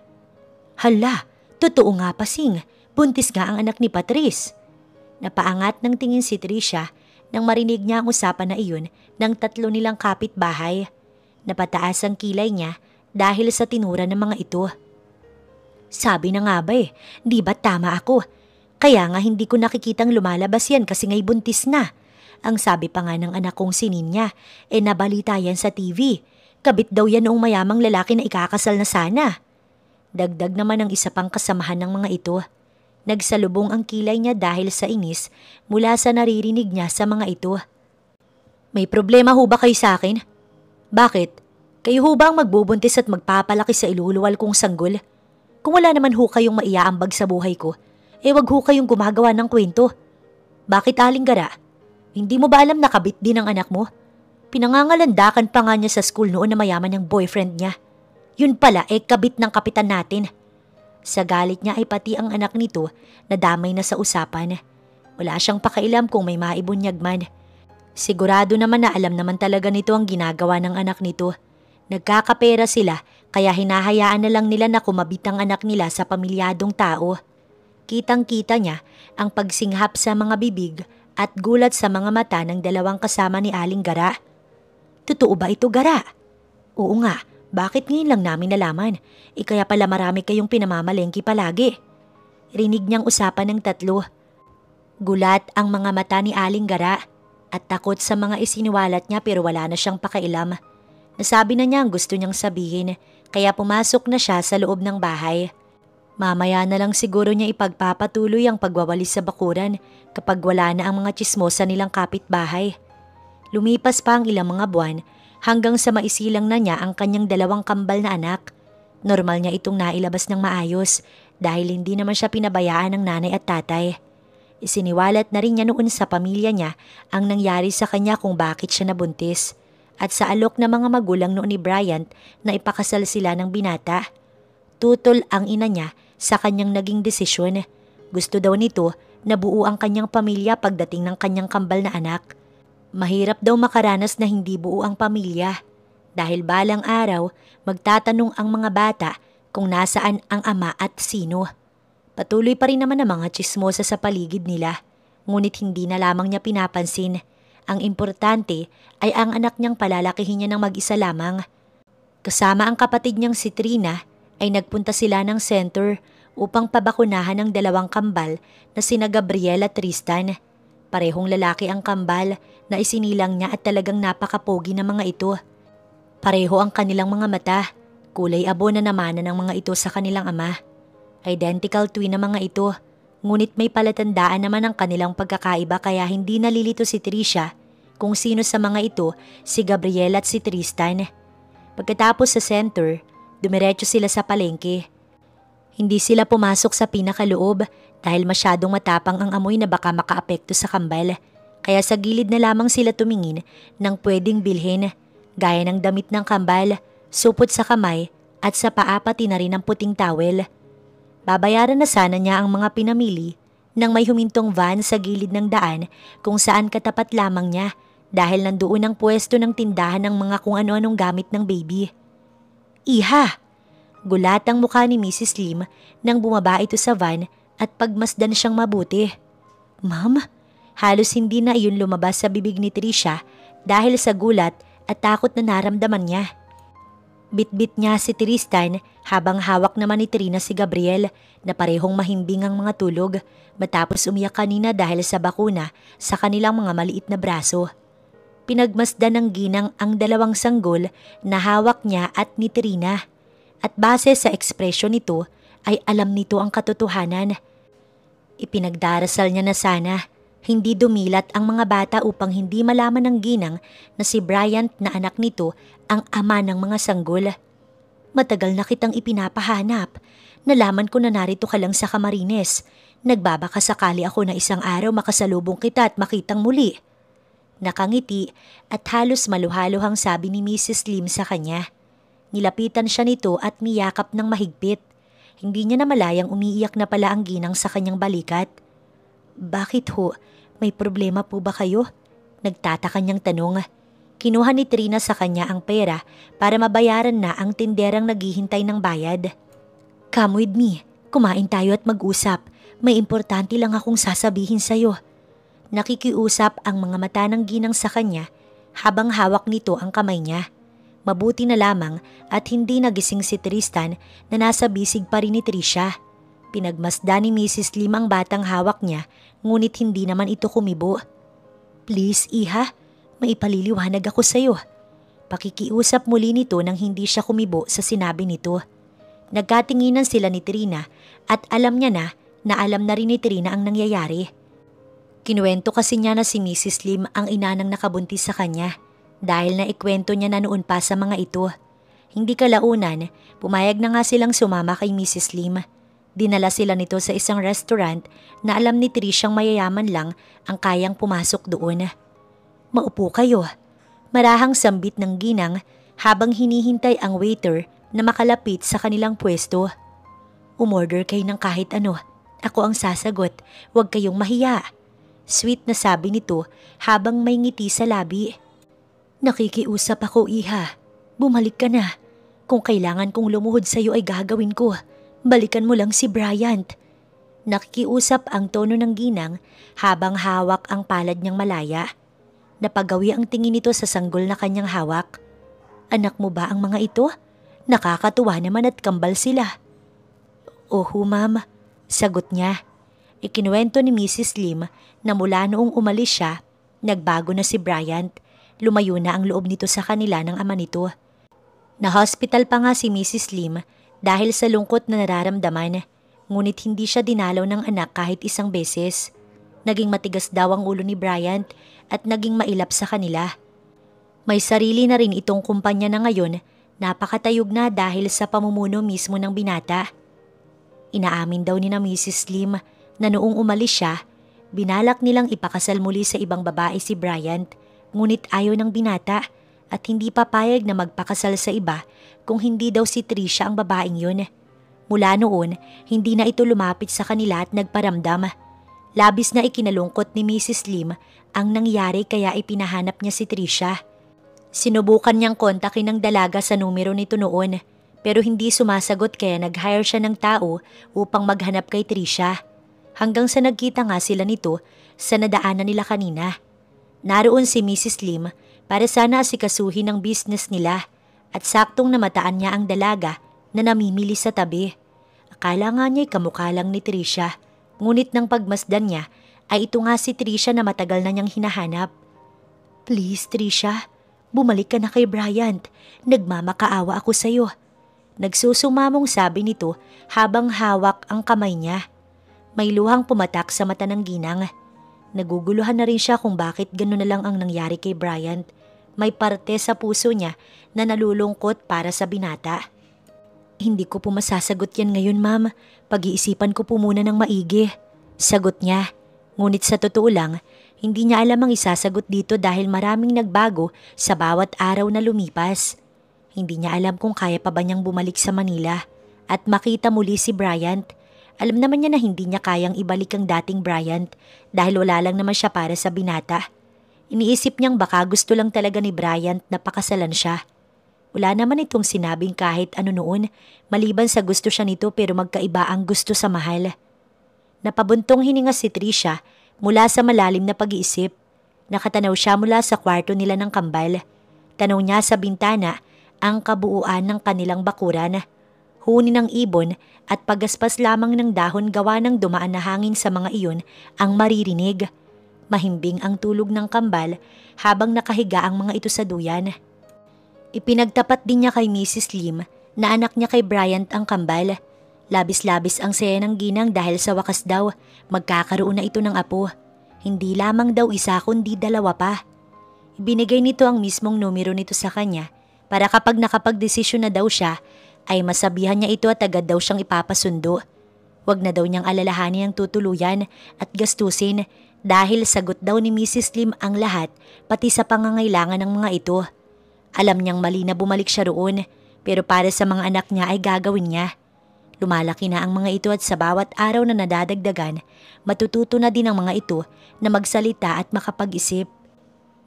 Hala, totoo nga pasing, buntis nga ang anak ni Patrice. Napaangat ng tingin si Trisha nang marinig niya ang usapan na iyon ng tatlo nilang kapitbahay. Napataas ang kilay niya dahil sa tinura ng mga ito. Sabi na nga ba di ba tama ako? Kaya nga hindi ko nakikitang lumalabas yan kasi nga'y buntis na. Ang sabi pa nga ng anak kong si Ninya, nabalita yan sa TV. Kabit daw yan noong mayamang lalaki na ikakasal na sana. Dagdag naman ang isa pang kasamahan ng mga ito. Nagsalubong ang kilay niya dahil sa inis mula sa naririnig niya sa mga ito. May problema ho ba kayo sa akin? Bakit? Kayo ho ba ang magbubuntis at magpapalaki sa iluluwal kong sanggol? Kung wala naman ho kayong maiaambag sa buhay ko, wag ho kayong gumagawa ng kwento. Bakit, Aling Gara? Hindi mo ba alam na kabit din ang anak mo? Pinangangalandakan pa nga niya sa school noon na mayaman ang boyfriend niya. Yun pala kabit ng kapitan natin. Sa galit niya ay pati ang anak nito na damay na sa usapan. Wala siyang pakailam kung may maibunyag man. Sigurado naman na alam naman talaga nito ang ginagawa ng anak nito. Nagkakapera sila kaya hinahayaan na lang nila na kumabit ang anak nila sa pamilyadong tao. Kitang-kita niya ang pagsinghap sa mga bibig at gulat sa mga mata ng dalawang kasama ni Aling Gara. Totoo ba ito, Gara? Oo nga, bakit ngayon lang namin nalaman? Kaya pala marami kayong pinamamalengki palagi. Rinig niyang usapan ng tatlo. Gulat ang mga mata ni Aling Gara at takot sa mga isiniwalat niya pero wala na siyang pakailam. Nasabi na niya ang gusto niyang sabihin kaya pumasok na siya sa loob ng bahay. Mamaya na lang siguro niya ipagpapatuloy ang pagwawalis sa bakuran kapag wala na ang mga tsismosa nilang kapitbahay. Lumipas pa ang ilang mga buwan hanggang sa maisilang na niya ang kanyang dalawang kambal na anak. Normal niya itong nailabas ng maayos dahil hindi naman siya pinabayaan ng nanay at tatay. Isiniwalat na rin niya noon sa pamilya niya ang nangyari sa kanya kung bakit siya nabuntis at sa alok na mga magulang noon ni Bryant na ipakasal sila ng binata. Tutol ang ina niya sa kanyang naging desisyon. Gusto daw nito na buo ang kanyang pamilya pagdating ng kanyang kambal na anak. Mahirap daw makaranas na hindi buo ang pamilya dahil balang araw magtatanong ang mga bata kung nasaan ang ama at sino. Patuloy pa rin naman ang mga tsismosa sa paligid nila, ngunit hindi na lamang niya pinapansin. Ang importante ay ang anak niyang palalakihin niya ng mag-isa lamang. Kasama ang kapatid niyang si Trina ay nagpunta sila ng center upang pabakunahan ang dalawang kambal na sina Gabriel at Tristan. Parehong lalaki ang kambal na isinilang niya at talagang napakapogi ng mga ito. Pareho ang kanilang mga mata, kulay abo na namana ng mga ito sa kanilang ama. Identical twin ang mga ito, ngunit may palatandaan naman ang kanilang pagkakaiba kaya hindi nalilito si Trisha Kung sino sa mga ito si Gabriel at si Tristan. Pagkatapos sa center, dumiretso sila sa palengke. Hindi sila pumasok sa pinakaloob dahil masyadong matapang ang amoy na baka makaapekto sa kambal. Kaya sa gilid na lamang sila tumingin ng pwedeng bilhin, gaya ng damit ng kambal, supot sa kamay at sa paa pati na rin ang puting towel. Babayaran na sana niya ang mga pinamili nang may humintong van sa gilid ng daan kung saan katapat lamang niya dahil nandoon ang pwesto ng tindahan ng mga kung ano-anong gamit ng baby. Iha! Gulat ang mukha ni Mrs. Lim nang bumaba ito sa van at pagmasdan siyang mabuti. Ma'am? Halos hindi na iyon lumabas sa bibig ni Tricia dahil sa gulat at takot na naramdaman niya. Bitbit niya si Tristan habang hawak naman ni Trina si Gabriel na parehong mahimbing ang mga tulog matapos umiyak kanina dahil sa bakuna sa kanilang mga maliit na braso. Pinagmasdan ng ginang ang dalawang sanggol na hawak niya at ni Trina at base sa ekspresyon nito ay alam nito ang katotohanan. Ipinagdarasal niya na sana hindi dumilat ang mga bata upang hindi malaman ng ginang na si Bryant na anak nito ang ama ng mga sanggol. Matagal na kitang ipinapahanap. Nalaman ko na narito ka lang sa Camarines. Nagbabaka sakali ako na isang araw makasalubong kita at makitang muli. Nakangiti at halos maluhaluhang sabi ni Mrs. Lim sa kanya. Nilapitan siya nito at niyakap ng mahigpit. Hindi niya namalayang umiiyak na pala ang ginang sa kanyang balikat. Bakit ho? May problema po ba kayo? Nagtataka niyang tanong. Kinuha ni Trina sa kanya ang pera para mabayaran na ang tinderang naghihintay ng bayad. Come with me. Kumain tayo at mag-usap. May importante lang akong sasabihin sa'yo. Nakikiusap ang mga mata ng ginang sa kanya habang hawak nito ang kamay niya. Mabuti na lamang at hindi nagising si Tristan na nasa bisig pa rin ni Tricia. Pinagmasdan ni Mrs. Lim ang batang hawak niya ngunit hindi naman ito kumibo. Please, Iha, may ipaliliwanag ako sa'yo. Pakikiusap muli nito nang hindi siya kumibo sa sinabi nito. Nagkatinginan sila ni Trina at alam niya na alam na rin ni Trina ang nangyayari. Kinuwento kasi niya na si Mrs. Lim ang ina ng nakabuntis sa kanya dahil naikwento niya na noon pa sa mga ito. Hindi kalaunan, pumayag na nga silang sumama kay Mrs. Lim. Dinala sila nito sa isang restaurant na alam ni Triciang mayayaman lang ang kayang pumasok doon. Maupo kayo. Marahang sambit ng ginang habang hinihintay ang waiter na makalapit sa kanilang pwesto. Umorder kayo ng kahit ano. Ako ang sasagot. Huwag kayong mahiya. Sweet na sabi nito habang may ngiti sa labi. Nakikiusap ako, Iha. Bumalik ka na. Kung kailangan kong lumuhod sa'yo ay gagawin ko. Balikan mo lang si Bryant. Nakikiusap ang tono ng ginang habang hawak ang palad niyang malaya. Napagawi ang tingin nito sa sanggol na kanyang hawak. Anak mo ba ang mga ito? Nakakatuwa naman at kambal sila. Oho, ma'am. Sagot niya. Ikinuwento ni Mrs. Lim na mula noong umalis siya, nagbago na si Bryant. Lumayo na ang loob nito sa kanila ng ama nito. Na-hospital pa nga si Mrs. Lim dahil sa lungkot na nararamdaman, ngunit hindi siya dinalaw ng anak kahit isang beses. Naging matigas daw ang ulo ni Bryant at naging mailap sa kanila. May sarili na rin itong kumpanya na ngayon, napakatayog na dahil sa pamumuno mismo ng binata. Inaamin daw ni na Mrs. Lim na noong umalis siya, binalak nilang ipakasal muli sa ibang babae si Bryant, ngunit ayaw ng binata at hindi papayag na magpakasal sa iba kung hindi daw si Tricia ang babaeng yun. Mula noon, hindi na ito lumapit sa kanila at nagparamdam. Labis na ikinalungkot ni Mrs. Lim ang nangyari kaya ipinahanap niya si Tricia. Sinubukan niyang kontakin ng dalaga sa numero nito noon pero hindi sumasagot kaya nag-hire siya ng tao upang maghanap kay Tricia. Hanggang sa nagkita nga sila nito sa nadaanan nila kanina. Naroon si Mrs. Lim para sana asikasuhin ang business nila at saktong namataan niya ang dalaga na namimili sa tabi. Akala nga niya'y kamukha lang ni Tricia, ngunit nang pagmasdan niya ay ito nga si Tricia na matagal na niyang hinahanap. Please, Tricia, bumalik ka na kay Bryant. Nagmamakaawa ako sa'yo. Nagsusumamong sabi nito habang hawak ang kamay niya. May luhang pumatak sa mata ng ginang. Naguguluhan na rin siya kung bakit gano'n na lang ang nangyari kay Bryant. May parte sa puso niya na nalulungkot para sa binata. Hindi ko po masasagot yan ngayon, ma'am. Pag-iisipan ko po muna ng maigi. Sagot niya. Ngunit sa totoo lang, hindi niya alam ang isasagot dito dahil maraming nagbago sa bawat araw na lumipas. Hindi niya alam kung kaya pa ba niyang bumalik sa Manila at makita muli si Bryant. Alam naman niya na hindi niya kayang ibalik ang dating Bryant dahil wala lang naman siya para sa binata. Iniisip niyang baka gusto lang talaga ni Bryant na pakasalan siya. Wala naman itong sinabing kahit ano noon, maliban sa gusto siya nito pero magkaiba ang gusto sa mahal. Napabuntong hininga si Trisha mula sa malalim na pag-iisip. Nakatanaw siya mula sa kwarto nila ng kambal. Tanaw niya sa bintana ang kabuuan ng kanilang bakuran. Huni ng ibon at pagaspas lamang ng dahon gawa ng dumaan na hangin sa mga iyon ang maririnig. Mahimbing ang tulog ng kambal habang nakahiga ang mga ito sa duyan. Ipinagtapat din niya kay Mrs. Lim na anak niya kay Bryant ang kambal. Labis-labis ang saya ng ginang dahil sa wakas daw magkakaroon na ito ng apo. Hindi lamang daw isa kundi dalawa pa. Ibinigay nito ang mismong numero nito sa kanya para kapag nakapagdesisyon na daw siya ay masabihan niya ito at agad daw siyang ipapasundo. Huwag na daw niyang alalahanin ang tutuluyan at gastusin dahil sagot daw ni Mrs. Lim ang lahat pati sa pangangailangan ng mga ito. Alam niyang mali na bumalik siya roon pero para sa mga anak niya ay gagawin niya. Lumalaki na ang mga ito at sa bawat araw na nadadagdagan, matututo na din ang mga ito na magsalita at makapag-isip.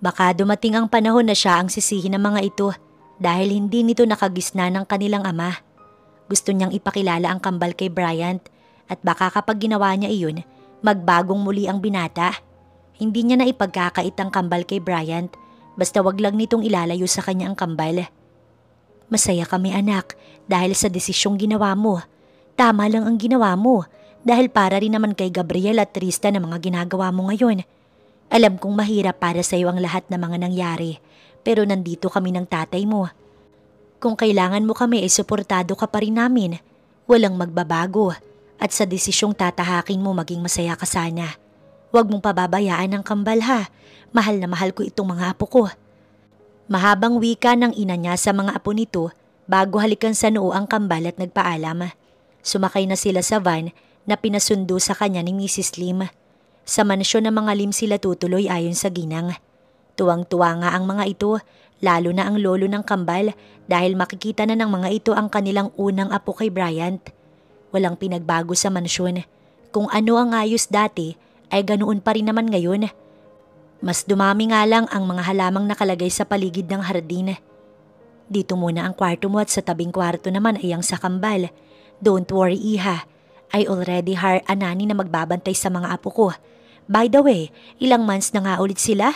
Baka dumating ang panahon na siya ang sisihin ng mga ito dahil hindi nito nakagisna ng kanilang ama. Gusto niyang ipakilala ang kambal kay Bryant at baka kapag ginawa niya iyon, magbagong muli ang binata. Hindi niya na ipagkakait ang kambal kay Bryant basta wag lang nitong ilalayo sa kanya ang kambal. Masaya kami anak dahil sa desisyong ginawa mo. Tama lang ang ginawa mo dahil para rin naman kay Gabriel at Tristan ang mga ginagawa mo ngayon. Alam kong mahirap para sa iyo ang lahat ng mga nangyari. Pero nandito kami ng tatay mo. Kung kailangan mo kami ay suportado ka pa rin namin. Walang magbabago. At sa desisyong tatahakin mo maging masaya ka sana. Huwag mong pababayaan ang kambal ha. Mahal na mahal ko itong mga apo ko. Mahabang wika ng ina niya sa mga apo nito bago halikan sa noo ang kambal at nagpaalam. Sumakay na sila sa van na pinasundo sa kanya ni Mrs. Lim. Sa mansyon ng mga Lim sila tutuloy ayon sa ginang. Tuwang-tuwa nga ang mga ito, lalo na ang lolo ng kambal dahil makikita na ng mga ito ang kanilang unang apo kay Bryant. Walang pinagbago sa mansyon. Kung ano ang ayos dati ay ganoon pa rin naman ngayon. Mas dumami nga lang ang mga halamang nakalagay sa paligid ng hardin. Dito muna ang kwarto mo at sa tabing kwarto naman ay ang sa kambal. Don't worry iha, I already hired a nanny na magbabantay sa mga apo ko. By the way, ilang months na nga ulit sila?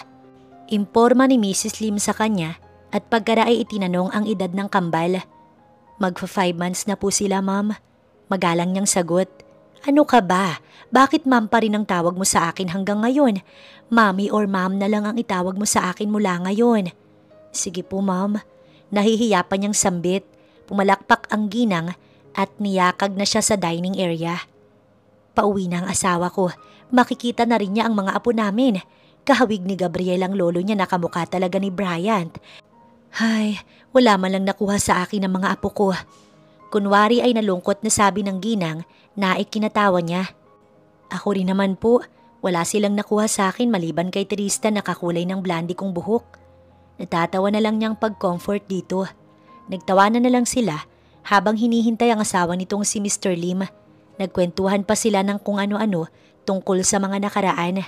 Imporma ni Mrs. Lim sa kanya at pagkara ay itinanong ang edad ng kambal. Magfa 5 months na po sila ma'am. Magalang niyang sagot. Ano ka ba? Bakit ma'am pa rin ang tawag mo sa akin hanggang ngayon? Mommy or ma'am na lang ang itawag mo sa akin mula ngayon. Sige po ma'am. Nahihiya pa niyang sambit. Pumalakpak ang ginang at niyakag na siya sa dining area. Pauwi na ang asawa ko. Makikita na rin niya ang mga apo namin. Kahawig ni Gabriel ang lolo niya na kamukha talaga ni Bryant. Hay, wala man lang nakuha sa akin ng mga apo ko. Kunwari ay nalungkot na sabi ng ginang na ikinatawa niya. Ako rin naman po, wala silang nakuha sa akin maliban kay Tristan na kakulay ng blondie kong buhok. Natatawa na lang niyang pag-comfort dito. Nagtawanan na lang sila habang hinihintay ang asawa nitong si Mr. Lim. Nagkwentuhan pa sila ng kung ano-ano tungkol sa mga nakaraan.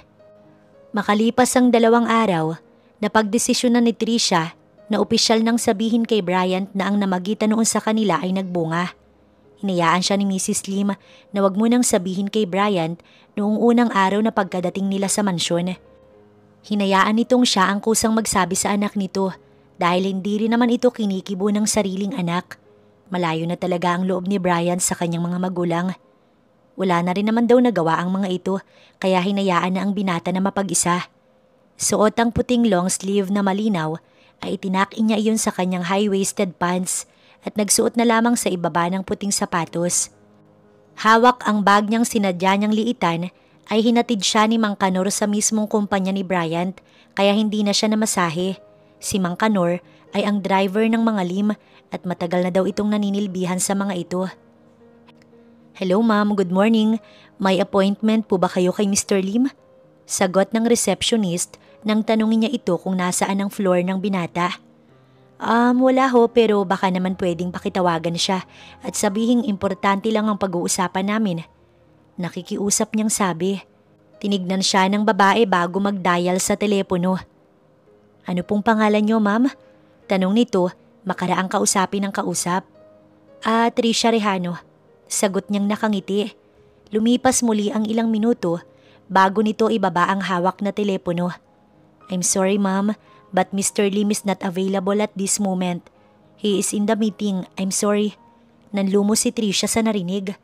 Makalipas ang 2 araw, napagdesisyonan ni Trisha na opisyal nang sabihin kay Bryant na ang namagitan noon sa kanila ay nagbunga. Hinayaan siya ni Mrs. Lim na wag munang sabihin kay Bryant noong unang araw na pagkadating nila sa mansyon. Hinayaan nitong siya ang kusang magsabi sa anak nito dahil hindi rin naman ito kinikibo ng sariling anak. Malayo na talaga ang loob ni Bryant sa kanyang mga magulang. Wala na rin naman daw nagawa ang mga ito kaya hinayaan na ang binata na mapag-isa. Suot ang puting long sleeve na malinaw ay itinakin niya iyon sa kanyang high-waisted pants at nagsuot na lamang sa ibaba ng puting sapatos. Hawak ang bag niyang sinadya niyang liitan ay hinatid siya ni Mang Kanor sa mismong kumpanya ni Bryant kaya hindi na siya namasahe. Si Mang Kanor ay ang driver ng mga Lim at matagal na daw itong naninilbihan sa mga ito. Hello ma'am, good morning. May appointment po ba kayo kay Mr. Lim? Sagot ng receptionist nang tanungin niya ito kung nasaan ang floor ng binata. Wala ho pero baka naman pwedeng pakitawagan siya at sabihing importante lang ang pag-uusapan namin. Nakikiusap niyang sabi. Tinignan siya ng babae bago mag-dial sa telepono. Ano pong pangalan niyo ma'am? Tanong nito, makaraang kausapin ng kausap. Tricia Rejano. Sagot niyang nakangiti. Lumipas muli ang ilang minuto bago nito ibaba ang hawak na telepono. I'm sorry ma'am, but Mr. Lim is not available at this moment. He is in the meeting, I'm sorry. Nanlumo si Tricia sa narinig.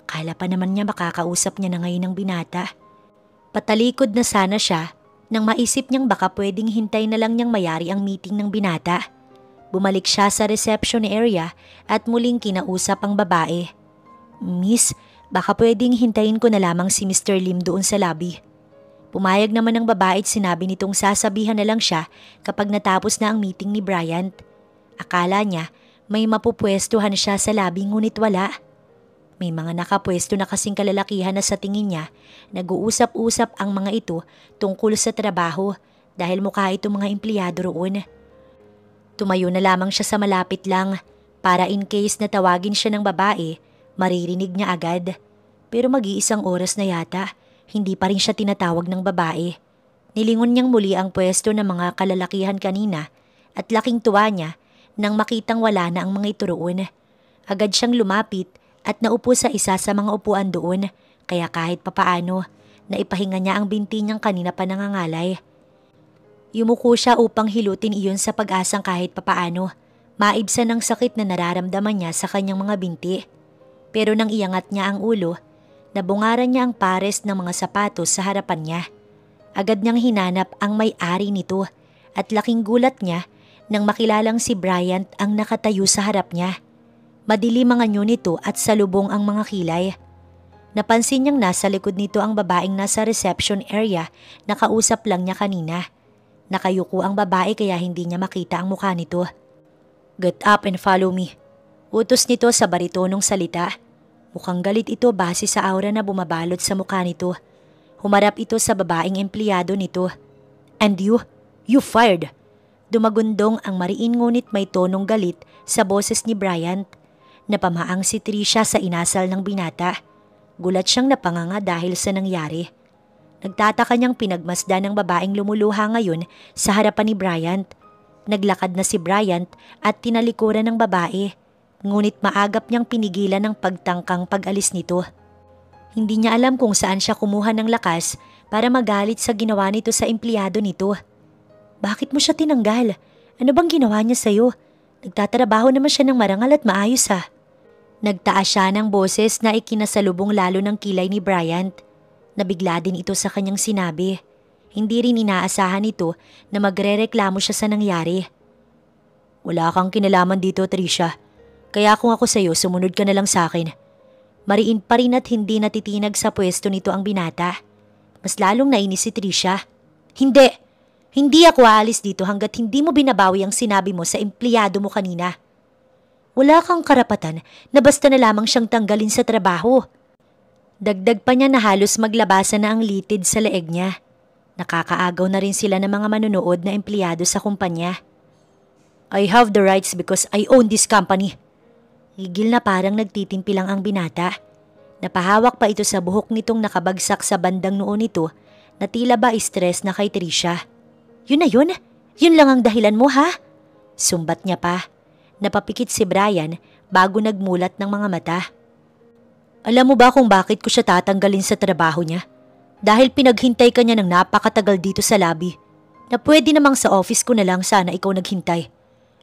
Akala pa naman niya makakausap niya na ngayon ang binata. Patalikod na sana siya nang maisip niyang baka pwedeng hintay na lang niyang mayari ang meeting ng binata. Bumalik siya sa reception area at muling kinausap ang babae. Miss, baka pwedeng hintayin ko na lamang si Mr. Lim doon sa lobby. Pumayag naman ang babae at sinabi nitong sasabihan na lang siya kapag natapos na ang meeting ni Bryant. Akala niya may mapupwestuhan siya sa lobby ngunit wala. May mga nakapwesto na kasing kalalakihan na sa tingin niya, nag-uusap-usap ang mga ito tungkol sa trabaho dahil mukha itong mga empleyado roon. Tumayo na lamang siya sa malapit lang para in case na tawagin siya ng babae, maririnig niya agad. Pero mag-iisang oras na yata, hindi pa rin siya tinatawag ng babae. Nilingon niyang muli ang pwesto ng mga kalalakihan kanina at laking tuwa niya nang makitang wala na ang mga ito roon. Agad siyang lumapit at naupo sa isa sa mga upuan doon kaya kahit papaano, naipahinga niya ang binti niyang kanina pa nangangalay. Yumuko siya upang hilutin iyon sa pag-asang kahit papaano, maibsan ng sakit na nararamdaman niya sa kanyang mga binti. Pero nang iangat niya ang ulo, nabungaran niya ang pares ng mga sapatos sa harapan niya. Agad niyang hinanap ang may-ari nito at laking gulat niya nang makilalang si Bryant ang nakatayo sa harap niya. Madilim ang anyo nito at salubong ang mga kilay. Napansin niyang nasa likod nito ang babaeng nasa reception area na kausap lang niya kanina. Nakayuko ang babae kaya hindi niya makita ang mukha nito. Get up and follow me. Utos nito sa baritonong salita. Mukhang galit ito base sa aura na bumabalot sa mukha nito. Humarap ito sa babaeng empleyado nito. And you fired. Dumagundong ang mariin ngunit may tonong galit sa boses ni Bryant. Napamaang si Tricia sa inasal ng binata. Gulat siyang napanganga dahil sa nangyari. Nagtataka niyang pinagmasdan ng babaeng lumuluha ngayon sa harapan ni Bryant. Naglakad na si Bryant at tinalikuran ng babae. Ngunit maagap niyang pinigilan ng pagtangkang pag-alis nito. Hindi niya alam kung saan siya kumuha ng lakas para magalit sa ginawa nito sa empleyado nito. Bakit mo siya tinanggal? Ano bang ginawa niya sa'yo? Nagtatrabaho naman siya ng marangal at maayos ha. Nagtaas siya ng boses na ikinasalubong lalo ng kilay ni Bryant. Nabigla din ito sa kanyang sinabi. Hindi rin inaasahan ito na magrereklamo siya sa nangyari. Wala kang kinalaman dito, Tricia. Kaya kung ako sa'yo, sumunod ka na lang sa akin. Mariin pa rin at hindi natitinag sa pwesto nito ang binata. Mas lalong nainis si Tricia. Hindi! Hindi ako aalis dito hanggat hindi mo binabawi ang sinabi mo sa empleyado mo kanina. Wala kang karapatan na basta na lamang siyang tanggalin sa trabaho. Dagdag pa niya na halos maglabasan na ang litid sa leeg niya. Nakakaagaw na rin sila ng mga manunood na empleyado sa kumpanya. I have the rights because I own this company. Higil na parang nagtitimpi lang ang binata. Napahawak pa ito sa buhok nitong nakabagsak sa bandang noo nito na tila ba stress na kay Tricia. Yun na yun? Yun lang ang dahilan mo ha? Sumbat niya pa. Napapikit si Brian bago nagmulat ng mga mata. Alam mo ba kung bakit ko siya tatanggalin sa trabaho niya? Dahil pinaghintay ka niya ng napakatagal dito sa lobby. Na pwede namang sa office ko na lang sana ikaw naghintay.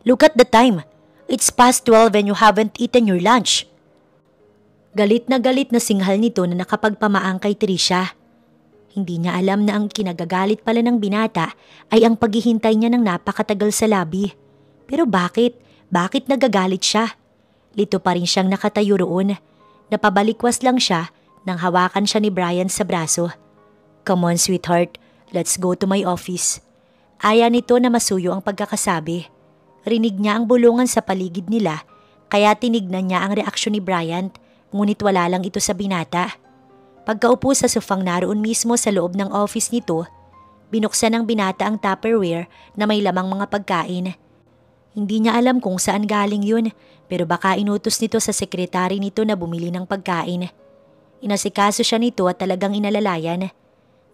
Look at the time. It's past 12 and you haven't eaten your lunch. Galit na singhal nito na nakapagpamaang kay Tricia. Hindi niya alam na ang kinagagalit pala ng binata ay ang paghihintay niya ng napakatagal sa lobby. Pero bakit? Bakit nagagalit siya? Lito pa rin siyang nakatayo roon. Napabalikwas lang siya nang hawakan siya ni Brian sa braso. Come on sweetheart, let's go to my office. Aya nito na masuyo ang pagkakasabi. Rinig niya ang bulungan sa paligid nila kaya tinignan niya ang reaksyon ni Bryant ngunit wala lang ito sa binata. Pagkaupo sa sofang naroon mismo sa loob ng office nito, binuksan ng binata ang Tupperware na may lamang mga pagkain. Hindi niya alam kung saan galing yun pero baka inutos nito sa sekretary nito na bumili ng pagkain. Inasikaso siya nito at talagang inalalayan.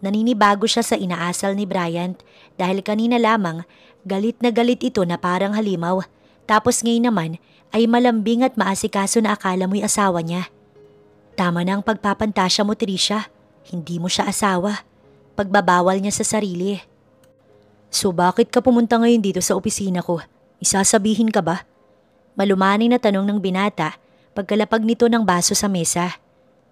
Naninibago siya sa inaasal ni Bryant dahil kanina lamang galit na galit ito na parang halimaw tapos ngayon naman ay malambing at maasikaso na akala mo'y asawa niya. Tama na ang pagpapantasya mo Tricia, hindi mo siya asawa. Pagbabawal niya sa sarili. So bakit ka pumunta ngayon dito sa opisina ko? Isasabihin ka ba? Malumanay na tanong ng binata pagkalapag nito ng baso sa mesa.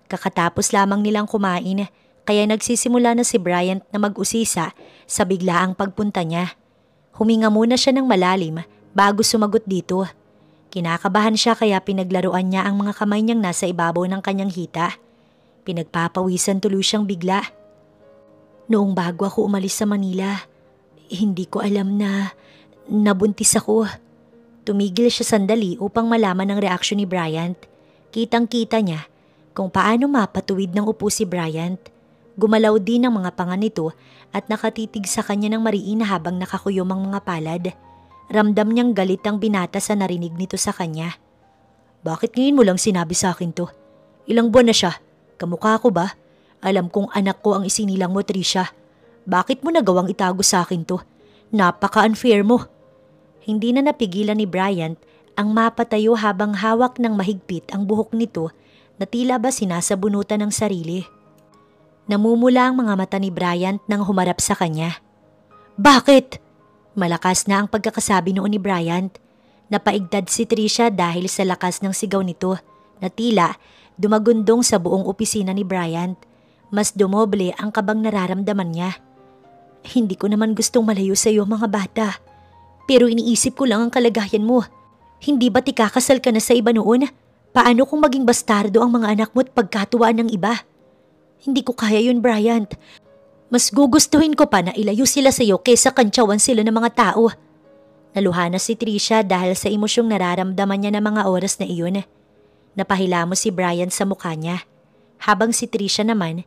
Kakatapos lamang nilang kumain kaya nagsisimula na si Bryant na mag-usisa sa biglaang pagpunta niya. Huminga muna siya ng malalim bago sumagot dito. Kinakabahan siya kaya pinaglaruan niya ang mga kamay niyang nasa ibabaw ng kanyang hita. Pinagpapawisan tuloy siyang bigla. Noong bago ako umalis sa Manila, hindi ko alam na nabuntis ako. Tumigil siya sandali upang malaman ang reaksyon ni Bryant. Kitang-kita niya kung paano mapatuwid ng upo si Bryant. Gumalaw din ang mga panga nito at nakatitig sa kanya ng mariin habang nakakuyom ang mga palad. Ramdam niyang galit ang binata sa narinig nito sa kanya. Bakit ngayon mo lang sinabi sa akin to? Ilang buwan na siya? Kamukha ko ba? Alam kong anak ko ang isinilang mo, Tricia. Bakit mo nagawang itago sa akin to? Napaka-unfair mo. Hindi na napigilan ni Bryant ang mapatayo habang hawak ng mahigpit ang buhok nito na tila ba sinasabunutan ng sarili. Namumula ang mga mata ni Bryant nang humarap sa kanya. Bakit? Malakas na ang pagkakasabi noon ni Bryant. Napaigtad si Tricia dahil sa lakas ng sigaw nito na tila dumagundong sa buong opisina ni Bryant. Mas dumoble ang kabang nararamdaman niya. Hindi ko naman gustong malayo sa iyo mga bata. Pero iniisip ko lang ang kalagayan mo. Hindi ba't ikakasal ka na sa iba noon? Paano kung maging bastardo ang mga anak mo at pagkatuwaan ng iba? Hindi ko kaya yun, Bryant. Mas gugustuhin ko pa na ilayo sila sa iyo kaysa kantsawan sila ng mga tao. Naluhana si Tricia dahil sa emosyong nararamdaman niya ng mga oras na iyon. Napahilamos si Bryant sa mukha niya. Habang si Tricia naman,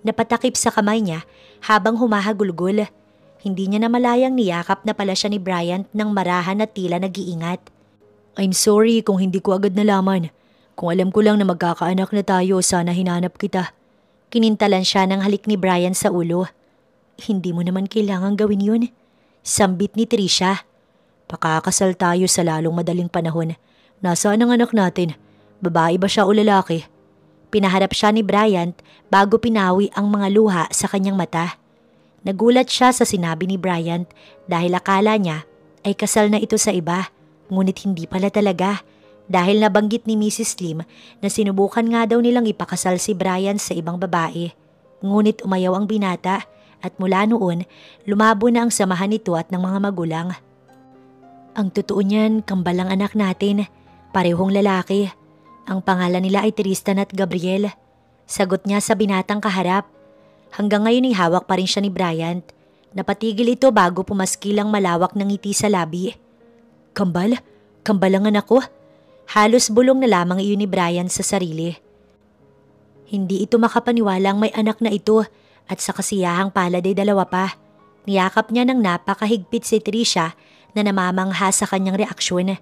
napatakip sa kamay niya habang humahagulgol. Hindi niya namalayang niyakap na pala siya ni Bryant ng marahan at tila nag-iingat. I'm sorry kung hindi ko agad nalaman. Kung alam ko lang na magkakaanak na tayo, sana hinanap kita. Kinintalan siya ng halik ni Bryant sa ulo. Hindi mo naman kailangang gawin yun. Sambit ni Tricia. Pakakasal tayo sa lalong madaling panahon. Nasaan ang anak natin? Babae ba siya o lalaki? Pinaharap siya ni Bryant bago pinawi ang mga luha sa kanyang mata. Nagulat siya sa sinabi ni Bryant dahil akala niya ay kasal na ito sa iba. Ngunit hindi pala talaga. Dahil nabanggit ni Mrs. Lim na sinubukan nga daw nilang ipakasal si Bryant sa ibang babae. Ngunit umayaw ang binata at mula noon, lumabo na ang samahan nito at ng mga magulang. Ang totoo niyan, kambalang anak natin, parehong lalaki. Ang pangalan nila ay Tristan at Gabriel. Sagot niya sa binatang kaharap. Hanggang ngayon ay hawak pa rin siya ni Bryant. Napatigil ito bago pumaskilang malawak ng ngiti sa labi. Kambal? Kambal ang anak ko? Halos bulong na lamang iyon ni Bryant sa sarili. Hindi ito makapaniwalang may anak na ito at sa kasiyahang palad ay dalawa pa. Niyakap niya ng napakahigpit si Tricia na namamangha sa kanyang reaksyon.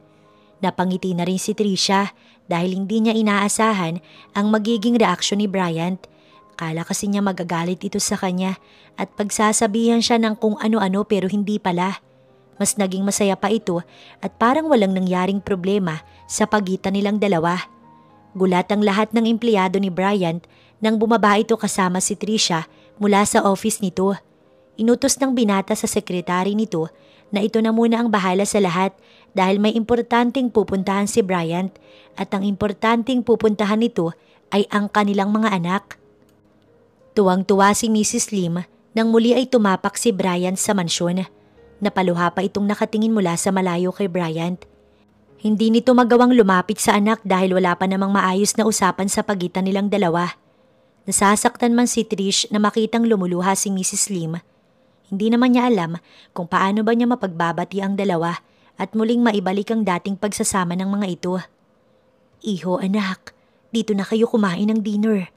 Napangiti na rin si Tricia dahil hindi niya inaasahan ang magiging reaksyon ni Bryant. Kala kasi niya magagalit ito sa kanya at pagsasabihan siya ng kung ano-ano pero hindi pala. Mas naging masaya pa ito at parang walang nangyaring problema sa pagitan nilang dalawa. Gulat ang lahat ng empleyado ni Bryant nang bumaba ito kasama si Tricia mula sa office nito. Inutos ng binata sa sekretary nito na ito na muna ang bahala sa lahat dahil may importanteng pupuntahan si Bryant at ang importanteng pupuntahan nito ay ang kanilang mga anak. Tuwang-tuwa si Mrs. Lim nang muli ay tumapak si Bryant sa mansyon. Napaluha pa itong nakatingin mula sa malayo kay Bryant. Hindi nito magawang lumapit sa anak dahil wala pa namang maayos na usapan sa pagitan nilang dalawa. Nasasaktan man si Trish na makitang lumuluha si Mrs. Lim. Hindi naman niya alam kung paano ba niya mapagbabati ang dalawa at muling maibalik ang dating pagsasama ng mga ito. Iho anak, dito na kayo kumain ng dinner.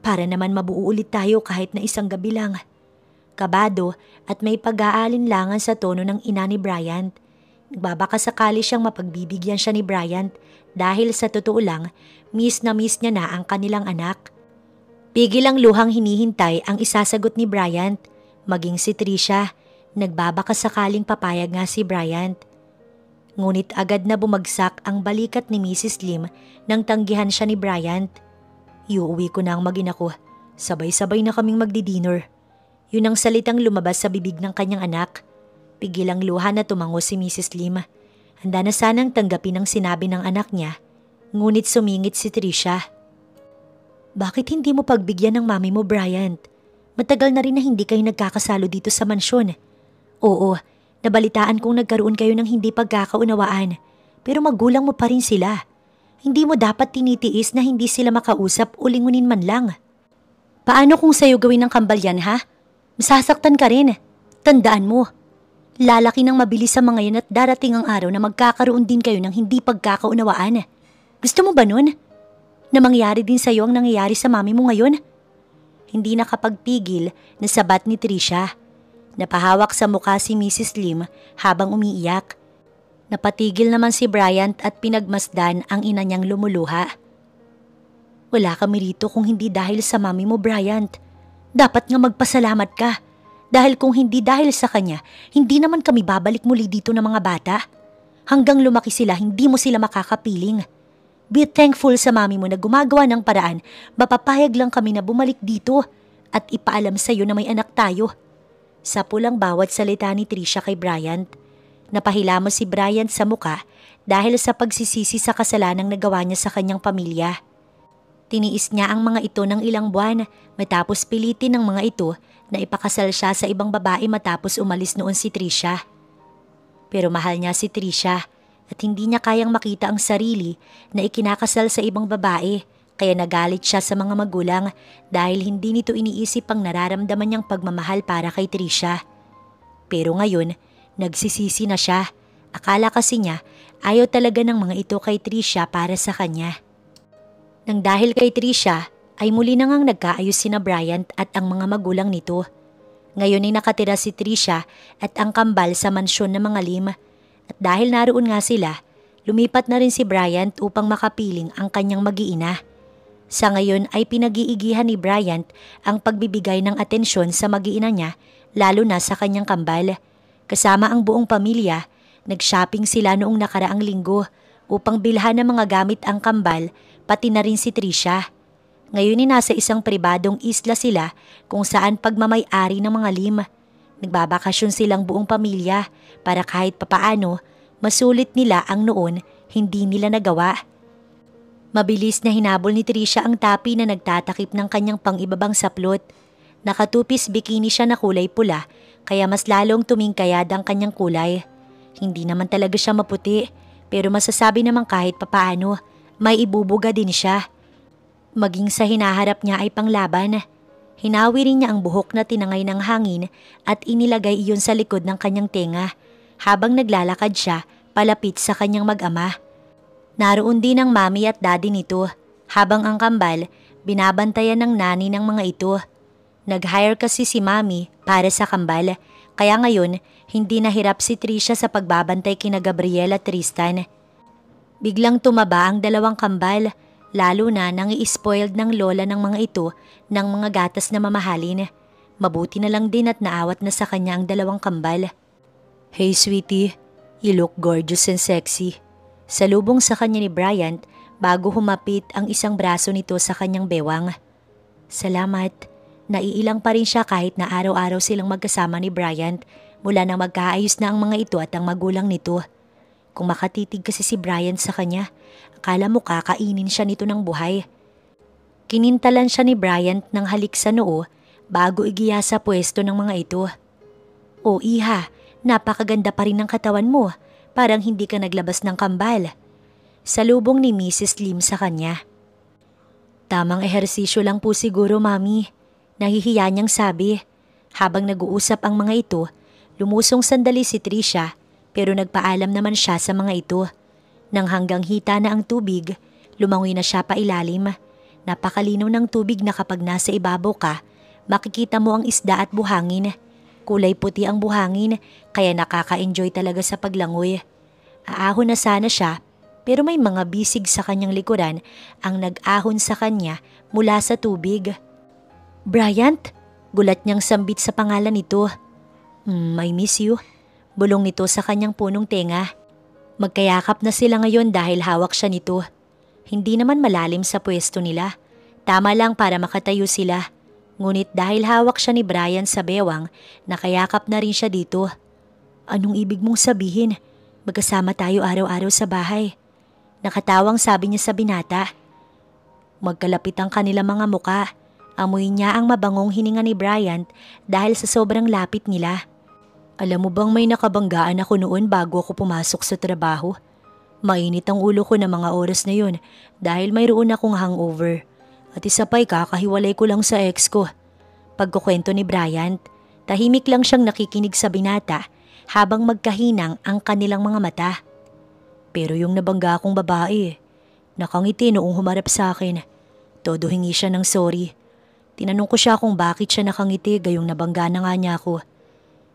Para naman mabuo ulit tayo kahit na isang gabi lang. Kabado at may pag-aalinlangan sa tono ng ina ni Bryant. Nagbabaka sakali siyang mapagbibigyan siya ni Bryant dahil sa totoo lang, miss na miss niya na ang kanilang anak. Pigil ang luhang hinihintay ang isasagot ni Bryant. Maging si Trisha, nagbabaka sakaling papayag nga si Bryant. Ngunit agad na bumagsak ang balikat ni Mrs. Lim nang tanggihan siya ni Bryant. Iuwi ko na ang mag-ina ko. Sabay-sabay na kaming magdi-dinner. Yun ang salitang lumabas sa bibig ng kanyang anak. Pigil ang luha na tumango si Mrs. Lim. Handa na sanang tanggapin ang sinabi ng anak niya. Ngunit sumingit si Trisha. Bakit hindi mo pagbigyan ng mami mo, Bryant? Matagal na rin na hindi kayo nagkakasalo dito sa mansyon. Oo, nabalitaan kong nagkaroon kayo ng hindi pagkakaunawaan. Pero magulang mo pa rin sila. Hindi mo dapat tinitiis na hindi sila makausap o lingunin man lang. Paano kung sa'yo gawin ng kambal yan, ha? Masasaktan ka rin. Tandaan mo. Lalaki ng mabilis sa mga yan at darating ang araw na magkakaroon din kayo ng hindi pagkakaunawaan. Gusto mo ba nun? Na mangyari din sa'yo ang nangyayari sa mami mo ngayon? Hindi nakapagpigil na sabat ni Trisha. Napahawak sa mukha si Mrs. Lim habang umiiyak. Napatigil naman si Bryant at pinagmasdan ang ina niyang lumuluha. Wala kami rito kung hindi dahil sa mami mo, Bryant. Dapat nga magpasalamat ka. Dahil kung hindi dahil sa kanya, hindi naman kami babalik muli dito ng mga bata. Hanggang lumaki sila, hindi mo sila makakapiling. Be thankful sa mami mo na gumagawa ng paraan, mapapayag lang kami na bumalik dito at ipaalam sa iyo na may anak tayo. Sa pulang bawat salita ni Trisha kay Bryant. Napahilamos si Bryant sa muka dahil sa pagsisisi sa kasalanang nagawa niya sa kanyang pamilya. Tiniis niya ang mga ito ng ilang buwan matapos pilitin ng mga ito na ipakasal siya sa ibang babae matapos umalis noon si Trisha. Pero mahal niya si Trisha at hindi niya kayang makita ang sarili na ikinakasal sa ibang babae kaya nagalit siya sa mga magulang dahil hindi nito iniisip ang nararamdaman niyang pagmamahal para kay Trisha. Pero ngayon, nagsisisi na siya. Akala kasi niya ayaw talaga ng mga ito kay Trisha para sa kanya. Nang dahil kay Trisha ay muli na ngang nagkaayos sina Bryant at ang mga magulang nito. Ngayon ay nakatira si Trisha at ang kambal sa mansyon ng mga Lim. At dahil naroon nga sila, lumipat na rin si Bryant upang makapiling ang kanyang mag-iina. Sa ngayon ay pinag-iigihan ni Bryant ang pagbibigay ng atensyon sa mag-iina niya lalo na sa kanyang kambal. Kasama ang buong pamilya, nag-shopping sila noong nakaraang linggo upang bilhan ng mga gamit ang kambal pati na rin si Trisha. Ngayon ay nasa isang pribadong isla sila kung saan pagmamay-ari ng mga Lim. Nagbabakasyon silang buong pamilya para kahit papaano masulit nila ang noon hindi nila nagawa. Mabilis na hinabol ni Trisha ang tapi na nagtatakip ng kanyang pang-ibabang saplot. Nakatupis bikini siya na kulay pula kaya mas lalong tumingkayad ang kanyang kulay. Hindi naman talaga siya maputi pero masasabi naman kahit papaano may ibubuga din siya. Maging sa hinaharap niya ay panglaban. Hinawi rin niya ang buhok na tinangay ng hangin at inilagay iyon sa likod ng kanyang tenga habang naglalakad siya palapit sa kanyang mag-ama. Naroon din ang mami at daddy nito habang ang kambal binabantayan ng nani ng mga ito. Nag-hire kasi si mami para sa kambal kaya ngayon hindi nahirap si Trisha sa pagbabantay kina Gabriel at Tristan. Biglang tumaba ang dalawang kambal. Lalo na nang i-spoiled ng lola ng mga ito ng mga gatas na mamahalin. Mabuti na lang din at naawat na sa kanya ang dalawang kambal. Hey sweetie, you look gorgeous and sexy. Salubong sa kanya ni Bryant bago humapit ang isang braso nito sa kanyang bewang. Salamat. Naiilang pa rin siya kahit na araw-araw silang magkasama ni Bryant mula nang magkaayos na ang mga ito at ang magulang nito. Kung makatitig kasi si Bryant sa kanya, akala mo kakainin siya nito ng buhay. Kinintalan siya ni Bryant ng halik sa noo bago igiya sa pwesto ng mga ito. O iha, napakaganda pa rin ng katawan mo, parang hindi ka naglabas ng kambal. Salubong ni Mrs. Lim sa kanya. Tamang ehersisyo lang po siguro, Mami. Nahihiya niyang sabi. Habang nag-uusap ang mga ito, lumusong sandali si Trisha pero nagpaalam naman siya sa mga ito. Nang hanggang hita na ang tubig, lumangoy na siya pailalim. Napakalinaw ng tubig na kapag nasa ibabaw ka, makikita mo ang isda at buhangin. Kulay puti ang buhangin kaya nakaka-enjoy talaga sa paglangoy. Aahon na sana siya pero may mga bisig sa kanyang likuran ang nag-ahon sa kanya mula sa tubig. Bryant? Gulat niyang sambit sa pangalan nito. I miss you. Bulong nito sa kanyang punong tenga. Magkayakap na sila ngayon dahil hawak siya nito. Hindi naman malalim sa pwesto nila. Tama lang para makatayo sila. Ngunit dahil hawak siya ni Brian sa bewang, nakayakap na rin siya dito. Anong ibig mong sabihin? Magkasama tayo araw-araw sa bahay. Nakatawang sabi niya sa binata. Magkalapit ang kanilang mga muka. Amoy niya ang mabangong hininga ni Bryant dahil sa sobrang lapit nila. Alam mo bang may nakabanggaan ako noon bago ako pumasok sa trabaho? Mainit ang ulo ko na mga oras na yun dahil mayroon akong hangover. At isa pa'y kakahiwalay ko lang sa ex ko. Pagkukwento ni Bryant, tahimik lang siyang nakikinig sa binata habang magkahinang ang kanilang mga mata. Pero yung nabangga akong babae, nakangiti noong humarap sa akin. Todo hingi siya ng sorry. Tinanong ko siya kung bakit siya nakangiti gayong nabangga na nga niya ako.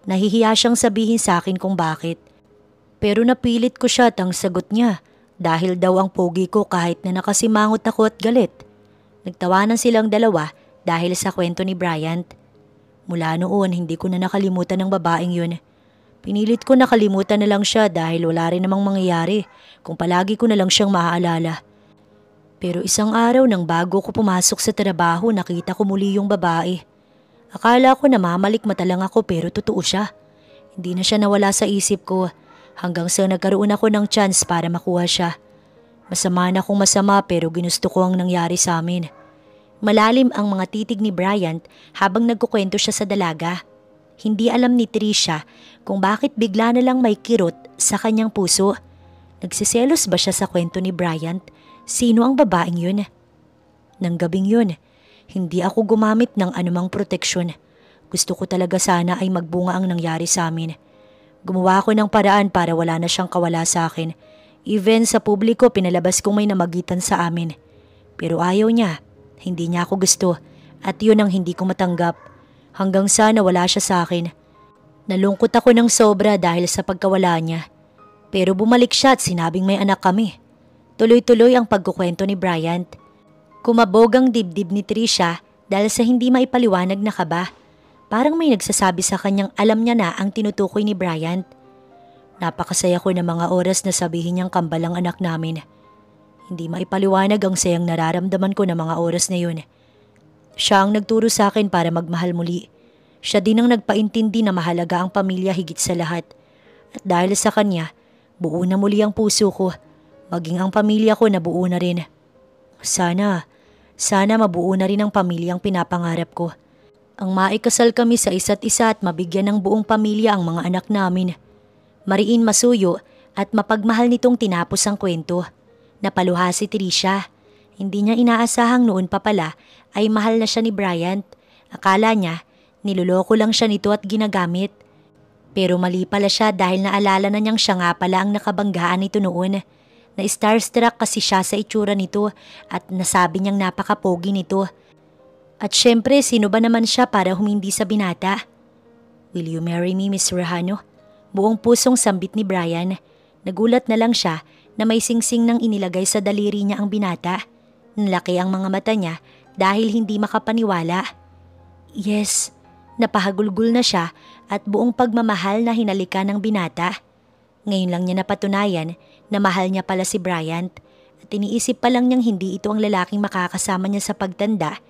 Nahihiya siyang sabihin sa akin kung bakit. Pero napilit ko siya at ang sagot niya dahil daw ang pogi ko kahit na nakasimangot ako at galit. Nagtawanan silang dalawa dahil sa kwento ni Bryant. Mula noon hindi ko na nakalimutan ng babaeng yun. Pinilit ko nakalimutan na lang siya dahil wala rin namang mangyayari kung palagi ko na lang siyang maaalala. Pero isang araw nang bago ko pumasok sa trabaho nakita ko muli yung babae. Akala ko na mamalikmata lang ako pero totoo siya. Hindi na siya nawala sa isip ko hanggang sa nagkaroon ako ng chance para makuha siya. Masama na akong masama pero ginusto ko ang nangyari sa amin. Malalim ang mga titig ni Bryant habang nagkukwento siya sa dalaga. Hindi alam ni Trisha kung bakit bigla na lang may kirot sa kanyang puso. Nagsiselos ba siya sa kwento ni Bryant? Sino ang babaeng yun? Nang gabing yun, hindi ako gumamit ng anumang proteksyon. Gusto ko talaga sana ay magbunga ang nangyari sa amin. Gumawa ako ng paraan para wala na siyang kawala sa akin. Even sa publiko pinalabas kong may namagitan sa amin. Pero ayaw niya, hindi niya ako gusto at yun ang hindi ko matanggap. Hanggang sana wala siya sa akin. Nalungkot ako ng sobra dahil sa pagkawala niya. Pero bumalik siya at sinabing may anak kami. Tuloy-tuloy ang pagkukwento ni Bryant. Kumabog ang dibdib ni Trisha dahil sa hindi maipaliwanag na kaba. Parang may nagsasabi sa kanyang alam niya na ang tinutukoy ni Bryant. Napakasaya ko ng mga oras na sabihin niyang kambal ang anak namin. Hindi maipaliwanag ang sayang nararamdaman ko ng mga oras na yun. Siya ang nagturo sa akin para magmahal muli. Siya din ang nagpaintindi na mahalaga ang pamilya higit sa lahat. At dahil sa kanya, buo na muli ang puso ko. Maging ang pamilya ko nabuo na rin. Sana mabuo na rin ang pamilyang pinapangarap ko. Ang maikasal kami sa isa't isa at mabigyan ng buong pamilya ang mga anak namin. Mariin masuyo at mapagmahal nitong tinapos ang kwento. Napaluha si Trisha. Hindi niya inaasahang noon pa pala ay mahal na siya ni Bryant. Akala niya, niloloko lang siya nito at ginagamit. Pero mali pala siya dahil naalala na niyang siya nga pala ang nakabanggaan nito noon. Na-starstruck kasi siya sa itsura nito at nasabi niyang napakapogi nito. At syempre, sino ba naman siya para humindi sa binata? Will you marry me, Miss Rehano? Buong pusong sambit ni Brian. Nagulat na lang siya na may singsing nang inilagay sa daliri niya ang binata. Nalaki ang mga mata niya dahil hindi makapaniwala. Yes, napahagulgul na siya at buong pagmamahal na hinalikan ng binata. Ngayon lang niya napatunayan na mahal niya pala si Bryant at iniisip pa lang niyang hindi ito ang lalaking makakasama niya sa pagtanda.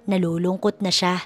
Nalulungkot na siya.